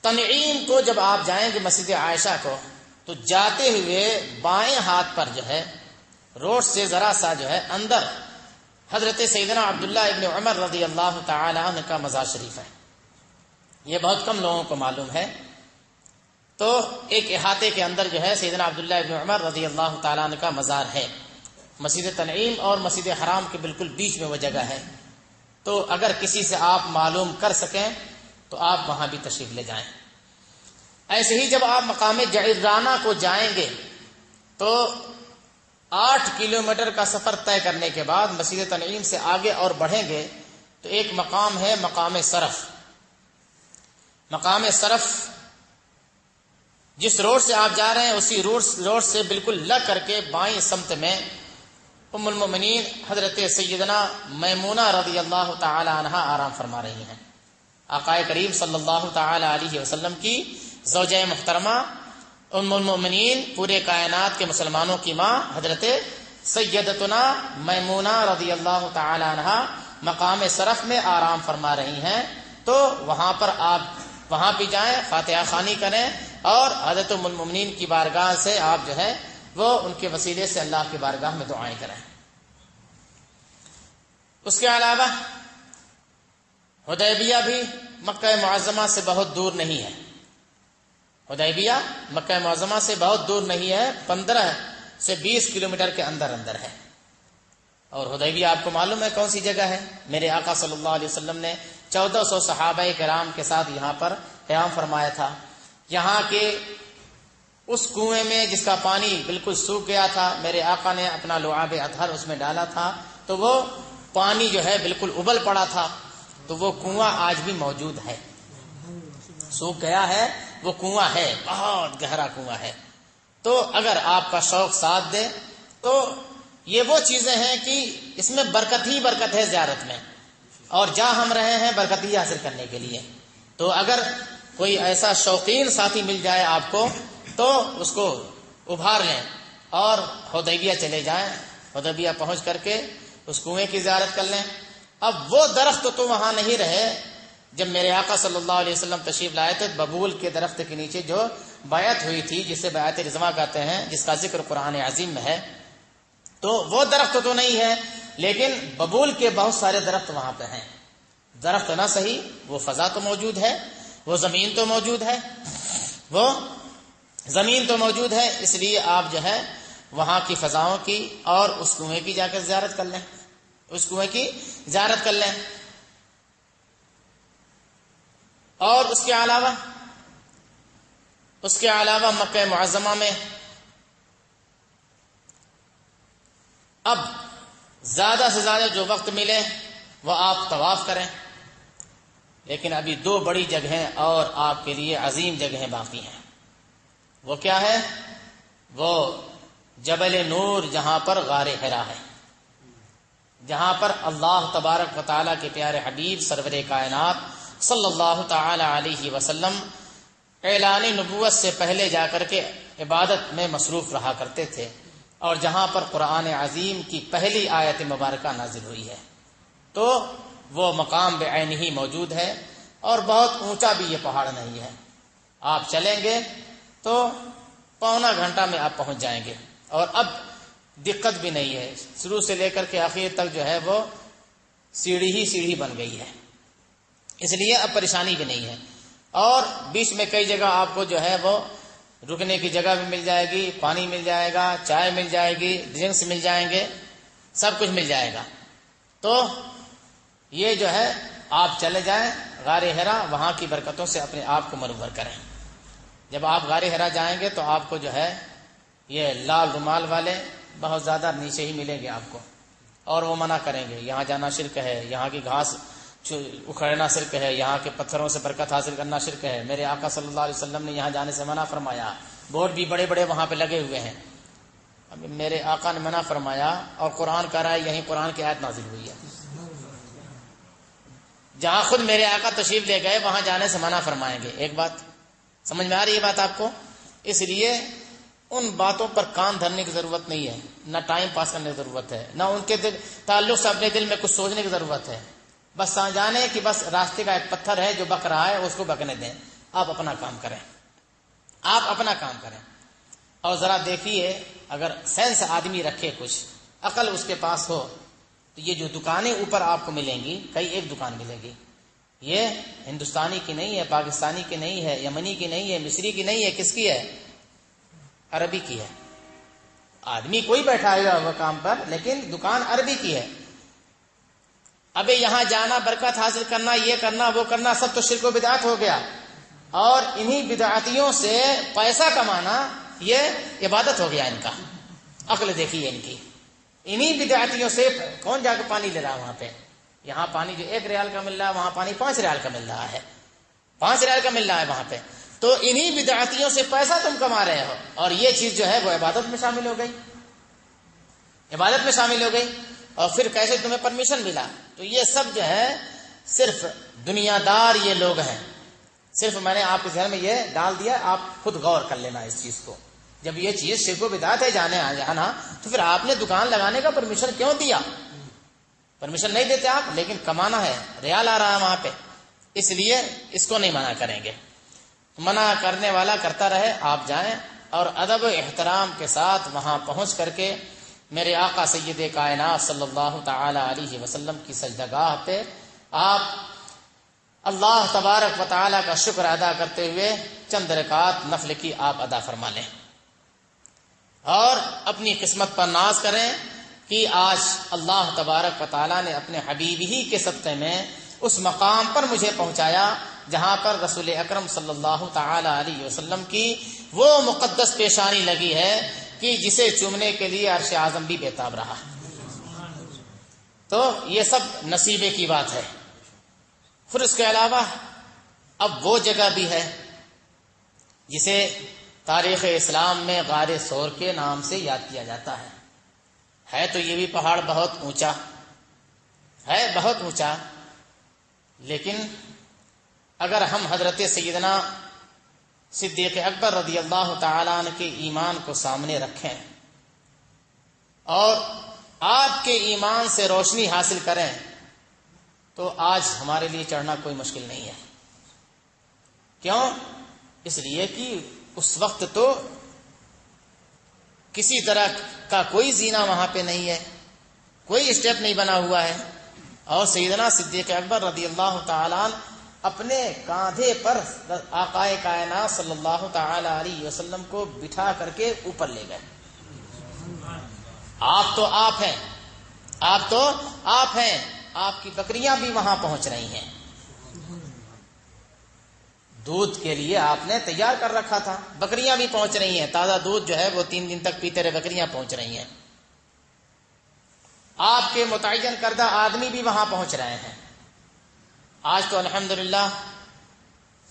تنعیم کو جب آپ جائیں گے مسجد عائشہ کو، تو جاتے ہوئے بائیں ہاتھ پر جو ہے روڈ سے ذرا سا جو ہے اندر حضرت سیدنا عبداللہ ابن عمر رضی اللہ تعالی عنہ کا مزار شریف ہے. یہ بہت کم لوگوں کو معلوم ہے. تو ایک احاطے کے اندر جو ہے سیدنا عبداللہ ابن عمر رضی اللہ تعالی عنہ کا مزار ہے. مسجد تنعیم اور مسجد حرام کے بالکل بیچ میں وہ جگہ ہے. تو اگر کسی سے آپ معلوم کر سکیں تو آپ وہاں بھی تشریف لے جائیں. ایسے ہی جب آپ مقام جعرانہ کو جائیں گے تو 8 کلومیٹر کا سفر طے کرنے کے بعد مسجد تنعیم سے آگے اور بڑھیں گے تو ایک مقام ہے مقام صرف. مقام صرف جس روڈ سے آپ جا رہے ہیں اسی روڈ سے بالکل لگ کر کے بائیں سمت میں ام المؤمنین حضرت سیدنا میمونہ رضی اللہ تعالی عنہا آرام فرما رہی ہیں. آقا کریم صلی اللہ تعالی علیہ وسلم کی زوجہ محترمہ ام المؤمنین پورے کائنات کے مسلمانوں کی ماں حضرت سیدتنا میمونہ رضی اللہ تعالی عنہا مقام صرف میں آرام فرما رہی ہیں. تو وہاں پر آپ وہاں بھی جائیں، فاتحہ خوانی کریں اور حضرت ام المؤمنین کی بارگاہ سے آپ جو ہے وہ ان کے وسیلے سے اللہ کی بارگاہ میں دعائیں کریں. اس کے علاوہ حدیبیہ بھی مکہ معظمہ سے بہت دور نہیں ہے. حدیبیہ مکہ معظمہ سے بہت دور نہیں ہے، 15 سے 20 کلومیٹر کے اندر ہے. اور حدیبیہ آپ کو معلوم ہے کون سی جگہ ہے؟ میرے آقا صلی اللہ علیہ وسلم نے 1400 صحابہ کرام کے ساتھ یہاں پر قیام فرمایا تھا. یہاں کے اس کنویں میں جس کا پانی بالکل سوکھ گیا تھا، میرے آقا نے اپنا لعاب اطہر اس میں ڈالا تھا تو وہ پانی جو ہے بالکل ابل پڑا تھا. تو وہ کنواں آج بھی موجود ہے، سوکھ گیا ہے، وہ کنواں ہے، بہت گہرا کنواں ہے. تو اگر آپ کا شوق ساتھ دے تو یہ وہ چیزیں ہیں کہ اس میں برکت ہی برکت ہے زیارت میں، اور جہاں ہم رہے ہیں برکت ہی حاصل کرنے کے لیے. تو اگر کوئی ایسا شوقین ساتھی مل جائے آپ کو تو اس کو ابھار لیں اور حدیبیہ چلے جائیں. حدیبیہ پہنچ کر کے اس کنویں کی زیارت کر لیں. اب وہ درخت تو وہاں نہیں رہے جب میرے آقا صلی اللہ علیہ وسلم تشریف لائے تھے. ببول کے درخت کے نیچے جو بیعت ہوئی تھی جسے بیعت رضوان کہتے ہیں، جس کا ذکر قرآن عظیم میں ہے، تو وہ درخت تو نہیں ہے لیکن ببول کے بہت سارے درخت وہاں پہ ہیں. درخت نہ صحیح، وہ فضا تو موجود ہے، وہ زمین تو موجود ہے، وہ زمین تو موجود ہے، اس لیے آپ جو ہے وہاں کی فضاؤں کی اور اس کنویں کی جا کر زیارت کر لیں، اس کنویں کی زیارت کر لیں۔ اور اس کے علاوہ مکہ معظمہ میں اب زیادہ سے زیادہ جو وقت ملے وہ آپ طواف کریں، لیکن ابھی 2 بڑی جگہیں اور آپ کے لیے عظیم جگہیں باقی ہیں۔ وہ کیا ہے؟ وہ جبل نور، جہاں پر غار حرا ہے، جہاں پر اللہ تبارک و تعالیٰ کے پیارے حبیب سرور کائنات صلی اللہ تعالی علیہ وسلم اعلان نبوت سے پہلے جا کر کے عبادت میں مصروف رہا کرتے تھے، اور جہاں پر قرآن عظیم کی پہلی آیت مبارکہ نازل ہوئی ہے۔ تو وہ مقام بعینہ ہی موجود ہے، اور بہت اونچا بھی یہ پہاڑ نہیں ہے۔ آپ چلیں گے تو پونا گھنٹہ میں آپ پہنچ جائیں گے، اور اب دقت بھی نہیں ہے، شروع سے لے کر کے آخر تک جو ہے وہ سیڑھی ہی سیڑھی بن گئی ہے، اس لیے اب پریشانی بھی نہیں ہے۔ اور بیچ میں کئی جگہ آپ کو جو ہے وہ رکنے کی جگہ بھی مل جائے گی، پانی مل جائے گا، چائے مل جائے گی، ڈرنکس مل جائیں گے، سب کچھ مل جائے گا۔ تو یہ جو ہے آپ چلے جائیں غار حرا، وہاں کی برکتوں سے اپنے آپ کو منور کریں۔ جب آپ غار حرا جائیں گے تو آپ کو جو ہے یہ لال رومال والے بہت زیادہ نیچے ہی ملیں گے آپ کو، اور وہ منع کریں گے یہاں جانا شرک ہے، یہاں کی گھاس اکھڑنا شرک ہے، یہاں کے پتھروں سے برکت حاصل کرنا شرک ہے، میرے آقا صلی اللہ علیہ وسلم نے یہاں جانے سے منع فرمایا، بورڈ بھی بڑے بڑے وہاں پہ لگے ہوئے ہیں۔ اب میرے آقا نے منع فرمایا اور قرآن کہہ رہا ہے یہیں قرآن کی آیت نازل ہوئی ہے، جہاں خود میرے آقا تشریف لے گئے وہاں جانے سے منع فرمائیں گے۔ ایک بات سمجھ میں آ رہی ہے بات آپ کو؟ اس لیے ان باتوں پر کان دھرنے کی ضرورت نہیں ہے، نہ ٹائم پاس کرنے کی ضرورت ہے، نہ ان کے تعلق سے اپنے دل میں کچھ سوچنے کی ضرورت ہے۔ بس جانے کہ بس راستے کا ایک پتھر ہے جو بک رہا ہے، اس کو بکنے دیں، آپ اپنا کام کریں، آپ اپنا کام کریں۔ اور ذرا دیکھیے، اگر سینس آدمی رکھے، کچھ عقل اس کے پاس ہو، تو یہ جو دکانیں اوپر آپ کو ملیں گی، کئی ایک دکان ملے گی، یہ ہندوستانی کی نہیں ہے، پاکستانی کی نہیں ہے، یمنی کی نہیں ہے، مصری کی نہیں ہے، کس کی ہے؟ عربی کی ہے۔ آدمی کوئی بیٹھا ہوا کام پر، لیکن دکان عربی کی ہے۔ ابھی یہاں جانا، برکت حاصل کرنا، یہ کرنا وہ کرنا، سب تو شرک و بدعت ہو گیا، اور انہی بدعتیوں سے پیسہ کمانا یہ عبادت ہو گیا ان کا۔ عقل دیکھیے ان کی، انہی بدعتیوں سے کون جا کے پانی لے رہا ہے وہاں پہ؟ یہاں پانی جو 1 ریال کا مل رہا ہے، وہاں پانی 5 ریال کا مل رہا ہے، 5 ریال کا مل رہا ہے وہاں پہ۔ تو انہی بدعتیوں سے پیسہ تم کما رہے ہو، اور یہ چیز جو ہے وہ عبادت میں شامل ہو گئی، عبادت میں شامل ہو گئی۔ اور پھر کیسے تمہیں پرمیشن ملا؟ تو یہ سب جو ہے صرف دنیا دار یہ لوگ ہیں، صرف میں نے آپ کے ذہن میں یہ ڈال دیا، آپ خود غور کر لینا اس چیز کو۔ جب یہ چیز شرک و بدعت ہے جانا، تو پھر آپ نے دکان لگانے کا پرمیشن کیوں دیا؟ پرمیشن نہیں دیتے آپ، لیکن کمانا ہے، ریال آ رہا ہے وہاں پہ، اس لیے اس کو نہیں منع کریں گے۔ منع کرنے والا کرتا رہے، آپ جائیں اور ادب و احترام کے ساتھ وہاں پہنچ کر کے میرے آقا سید کائنات صلی اللہ تعالی علیہ وسلم کی سجدگاہ پہ آپ اللہ تبارک و تعالی کا شکر ادا کرتے ہوئے چند رکعات نفل کی آپ ادا فرما لیں، اور اپنی قسمت پر ناز کریں کہ آج اللہ تبارک و تعالی نے اپنے حبیب ہی کے صدقے میں اس مقام پر مجھے پہنچایا جہاں پر رسول اکرم صلی اللہ تعالی علیہ وسلم کی وہ مقدس پیشانی لگی ہے کہ جسے چومنے کے لیے عرش اعظم بھی بےتاب رہا۔ تو یہ سب نصیبے کی بات ہے۔ پھر اس کے علاوہ اب وہ جگہ بھی ہے جسے تاریخ اسلام میں غار ثور کے نام سے یاد کیا جاتا ہے تو یہ بھی پہاڑ بہت اونچا ہے، بہت اونچا، لیکن اگر ہم حضرت سیدنا صدیق اکبر رضی اللہ تعالیٰ عنہ کے ایمان کو سامنے رکھیں اور آپ کے ایمان سے روشنی حاصل کریں تو آج ہمارے لیے چڑھنا کوئی مشکل نہیں ہے۔ کیوں؟ اس لیے کہ اس وقت تو کسی طرح کا کوئی زینہ وہاں پہ نہیں ہے، کوئی اسٹیپ نہیں بنا ہوا ہے، اور سیدنا صدیق اکبر رضی اللہ تعالیٰ عنہ اپنے کاندھے پر آقا کائنات صلی اللہ تعالی علیہ وسلم کو بٹھا کر کے اوپر لے گئے. آپ تو آپ ہیں، آپ تو آپ ہیں، آپ کی بکریاں بھی وہاں پہنچ رہی ہیں. دودھ کے لیے آپ نے تیار کر رکھا تھا، بکریاں بھی پہنچ رہی ہیں، تازہ دودھ جو ہے وہ 3 دن تک پیتے رہے، بکریاں پہنچ رہی ہیں. آپ کے متعین کردہ آدمی بھی وہاں پہنچ رہے ہیں. آج تو الحمدللہ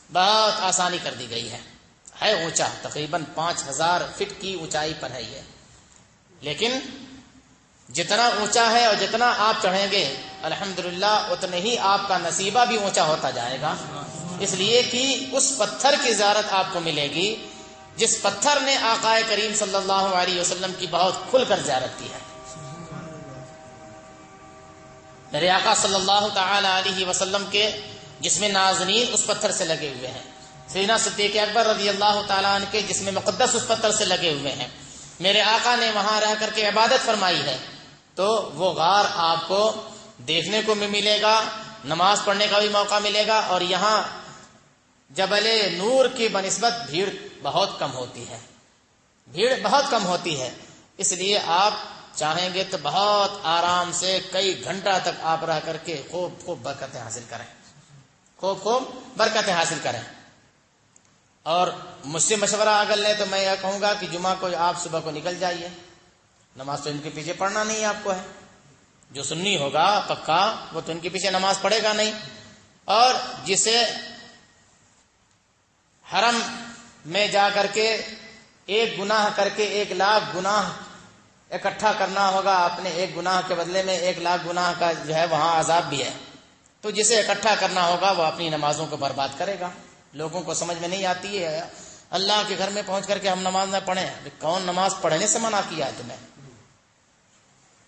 بہت آسانی کر دی گئی ہے اونچا، تقریباً 5000 فٹ کی اونچائی پر ہے یہ. لیکن جتنا اونچا ہے اور جتنا آپ چڑھیں گے الحمدللہ اتنے ہی آپ کا نصیبہ بھی اونچا ہوتا جائے گا، اس لیے کہ اس پتھر کی زیارت آپ کو ملے گی جس پتھر نے آقا کریم صلی اللہ علیہ وسلم کی بہت کھل کر زیارت کی ہے. میرے آقا صلی اللہ تعالی علیہ وسلم کے جسم نازنین اس پتھر سے لگے ہوئے ہیں. سیدنا صدیق اکبر رضی اللہ تعالیٰ عنہ کے جسم مقدس اس پتھر سے لگے ہوئے ہیں. میرے آقا نے وہاں رہ کر کے عبادت فرمائی ہے، تو وہ غار آپ کو دیکھنے کو بھی ملے گا، نماز پڑھنے کا بھی موقع ملے گا. اور یہاں جبل نور کی بنسبت بھیڑ بہت کم ہوتی ہے، بھیڑ بہت کم ہوتی ہے. اس لیے آپ چاہیں گے تو بہت آرام سے کئی گھنٹہ تک آپ رہ کر کے خوب برکتیں حاصل کریں، خوب برکتیں حاصل کریں. اور مجھ سے مشورہ اگر لیں تو میں یہ کہوں گا کہ جمعہ کو آپ صبح کو نکل جائیے. نماز تو ان کے پیچھے پڑھنا نہیں آپ کو ہے، جو سنی ہوگا پکا وہ تو ان کے پیچھے نماز پڑھے گا نہیں. اور جسے حرم میں جا کر کے ایک گناہ کر کے 1 لاکھ گناہ اکٹھا کرنا ہوگا، اپنے ایک گناہ کے بدلے میں 1 لاکھ گناہ کا جو ہے وہاں عذاب بھی ہے، تو جسے اکٹھا کرنا ہوگا وہ اپنی نمازوں کو برباد کرے گا. لوگوں کو سمجھ میں نہیں آتی ہے اللہ کے گھر میں پہنچ کر کے ہم نماز نہ پڑھیں. کون نماز پڑھنے سے منع کیا ہے تمہیں؟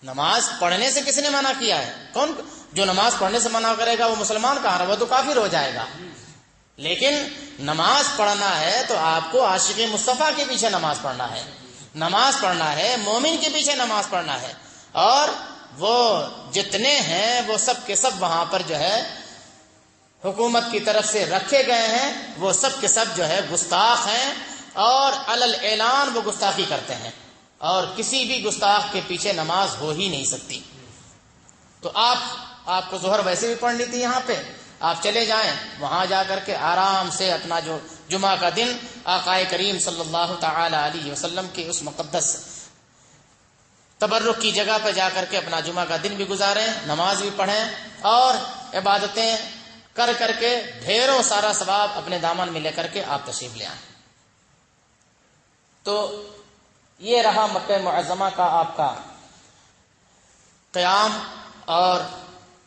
نماز پڑھنے سے کس نے منع کیا ہے؟ کون جو نماز پڑھنے سے منع کرے گا وہ مسلمان کہاں رہا، وہ تو کافر ہو جائے گا. لیکن نماز پڑھنا ہے تو آپ کو عاشق مصطفیٰ کے پیچھے نماز پڑھنا ہے، نماز پڑھنا ہے مومن کے پیچھے نماز پڑھنا ہے. اور وہ جتنے ہیں وہ سب کے سب وہاں پر جو ہے حکومت کی طرف سے رکھے گئے ہیں، وہ سب کے سب جو ہے گستاخ ہیں اور علل اعلان وہ گستاخی کرتے ہیں، اور کسی بھی گستاخ کے پیچھے نماز ہو ہی نہیں سکتی. تو آپ کو ظہر ویسے بھی پڑھنی تھی، یہاں پہ آپ چلے جائیں، وہاں جا کر کے آرام سے اپنا جو جمعہ کا دن آقا کریم صلی اللہ تعالی علیہ وسلم کے اس مقدس تبرک کی جگہ پہ جا کر کے اپنا جمعہ کا دن بھی گزاریں، نماز بھی پڑھیں اور عبادتیں کر کر کے ڈھیروں سارا ثواب اپنے دامن میں لے کر کے آپ تشریف لے آئیں. تو یہ رہا مکہ معظمہ کا آپ کا قیام اور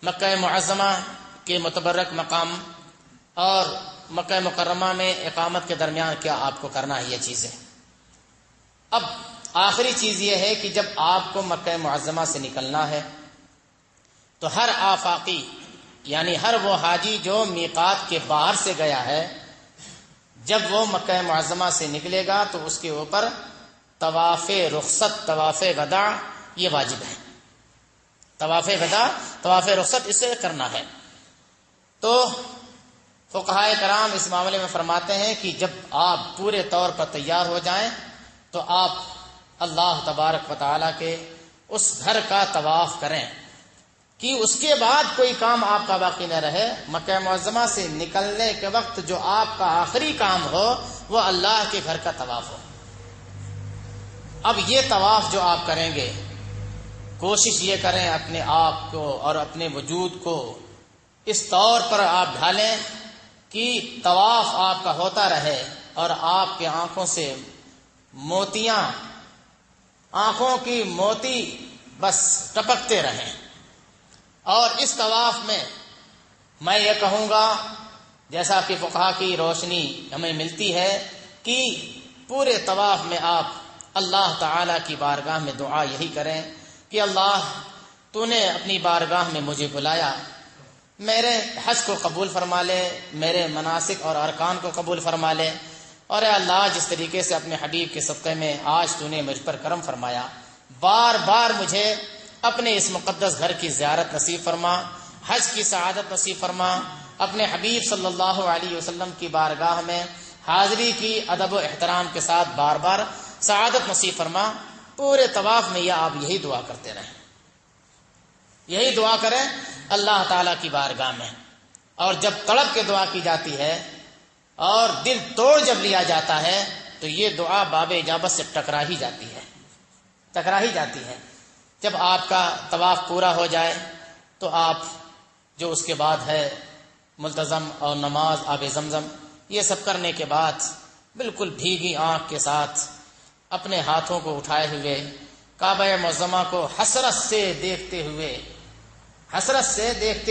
مکہ معظمہ کے متبرک مقام اور مکہ مکرمہ میں اقامت کے درمیان کیا آپ کو کرنا ہے یہ چیزیں. اب آخری چیز یہ ہے کہ جب آپ کو مکہ معظمہ سے نکلنا ہے تو ہر آفاقی یعنی ہر وہ حاجی جو میقات کے باہر سے گیا ہے، جب وہ مکہ معظمہ سے نکلے گا تو اس کے اوپر طواف رخصت، طواف وداع یہ واجب ہے. طواف وداع، طواف رخصت اسے کرنا ہے. تو فقہائے کرام اس معاملے میں فرماتے ہیں کہ جب آپ پورے طور پر تیار ہو جائیں تو آپ اللہ تبارک و تعالیٰ کے اس گھر کا طواف کریں کہ اس کے بعد کوئی کام آپ کا باقی نہ رہے. مکہ معظمہ سے نکلنے کے وقت جو آپ کا آخری کام ہو وہ اللہ کے گھر کا طواف ہو. اب یہ طواف جو آپ کریں گے، کوشش یہ کریں اپنے آپ کو اور اپنے وجود کو اس طور پر آپ ڈھالیں کہ طواف آپ کا ہوتا رہے اور آپ کے آنکھوں سے موتیاں، آنکھوں کی موتی بس ٹپکتے رہیں. اور اس طواف میں یہ کہوں گا جیسا کہ فقہا کی روشنی ہمیں ملتی ہے کہ پورے طواف میں آپ اللہ تعالی کی بارگاہ میں دعا یہی کریں کہ اللہ تو نے اپنی بارگاہ میں مجھے بلایا، میرے حج کو قبول فرما لے، میرے مناسک اور ارکان کو قبول فرما لے، اور اے اللہ جس طریقے سے اپنے حبیب کے صدقے میں آج تو نے مجھ پر کرم فرمایا، بار بار مجھے اپنے اس مقدس گھر کی زیارت نصیب فرما، حج کی سعادت نصیب فرما، اپنے حبیب صلی اللہ علیہ وسلم کی بارگاہ میں حاضری کی ادب و احترام کے ساتھ بار بار سعادت نصیب فرما. پورے طواف میں آپ یہی دعا کرتے رہیں، یہی دعا کریں اللہ تعالیٰ کی بارگاہ میں. اور جب تڑپ کے دعا کی جاتی ہے اور دل توڑ جب لیا جاتا ہے تو یہ دعا باب اجابت سے ٹکرا ہی جاتی ہے. جب آپ کا طواف پورا ہو جائے تو آپ جو اس کے بعد ہے ملتزم اور نماز آب زمزم یہ سب کرنے کے بعد بالکل بھیگی آنکھ کے ساتھ اپنے ہاتھوں کو اٹھائے ہوئے کعبہ معظمہ کو حسرت سے دیکھتے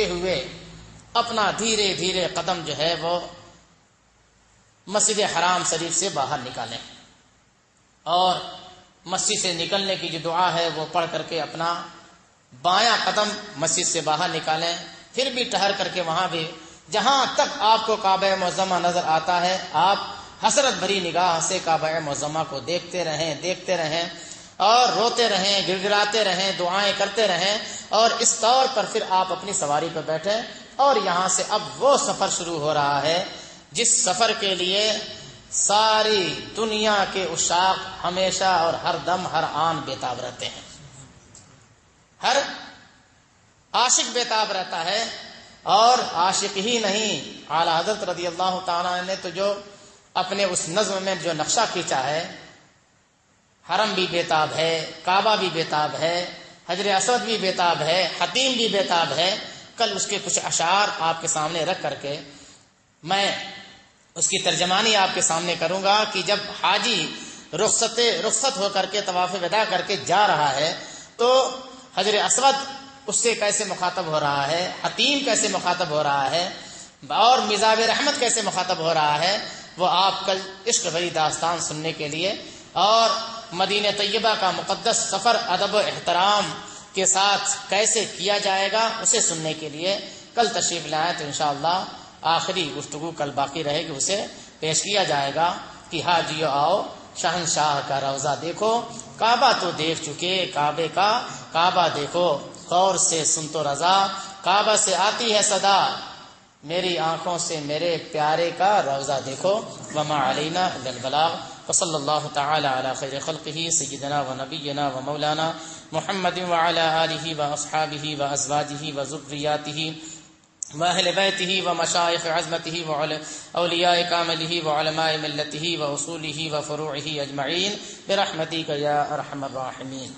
ہوئے اپنا دھیرے دھیرے قدم جو ہے وہ مسجد حرام شریف سے باہر نکالیں اور مسجد سے نکلنے کی جو دعا ہے وہ پڑھ کر کے اپنا بایاں قدم مسجد سے باہر نکالیں. پھر بھی ٹہر کر کے وہاں بھی جہاں تک آپ کو کعبہ معظمہ نظر آتا ہے آپ حسرت بھری نگاہ سے کعبہ معظمہ کو دیکھتے رہیں اور روتے رہیں، گڑگڑاتے رہیں، دعائیں کرتے رہیں. اور اس طور پر پھر آپ اپنی سواری پر بیٹھیں اور یہاں سے اب وہ سفر شروع ہو رہا ہے جس سفر کے لیے ساری دنیا کے عشاق ہمیشہ اور ہر دم ہر آن بےتاب رہتے ہیں. ہر عاشق بےتاب رہتا ہے. اور عاشق ہی نہیں، اعلیٰ حضرت رضی اللہ تعالیٰ نے تو جو اپنے اس نظم میں جو نقشہ کھینچا ہے، حرم بھی بےتاب ہے، کعبہ بھی بےتاب ہے، حجر اسود بھی بےتاب ہے، حتیم بھی بےتاب ہے. کل اس کے کچھ اشعار آپ کے سامنے رکھ کر کے میں اس کی ترجمانی آپ کے سامنے کروں گا کہ جب حاجی رخصت ہو کر کے طواف وداع کر کے جا رہا ہے تو حجر اسود اس سے کیسے مخاطب ہو رہا ہے، حتیم کیسے مخاطب ہو رہا ہے اور مزاب رحمت کیسے مخاطب ہو رہا ہے، وہ آپ کل عشق بھری داستان سننے کے لیے اور مدینہ طیبہ کا مقدس سفر ادب و احترام کے ساتھ کیسے کیا جائے گا اسے سننے کے لیے کل تشریف لائیں تو انشاءاللہ آخری گفتگو کل باقی رہے گی، اسے پیش کیا جائے گا کہ حاجیو آؤ شہنشاہ کا روضہ دیکھو، کعبہ تو دیکھ چکے کعبے کا کعبہ دیکھو، غور سے سن تو رضا کعبہ سے آتی ہے صدا، میری آنکھوں سے میرے پیارے کا روضہ دیکھو. وما علینا الا البلاغ. وصلی اللہ تعالی علی خیر خلقہ سیدنا و نبینا و مولانا محمد وعلی آلہ و اصحابہ و ازواجہ و ذریاتہ واہل بیتہ و مشائخ عظمتہ و اولیاء کاملہ و علماء ملتہ و اصولہ و فروعہ اجمعین برحمتک یا ارحم الراحمین.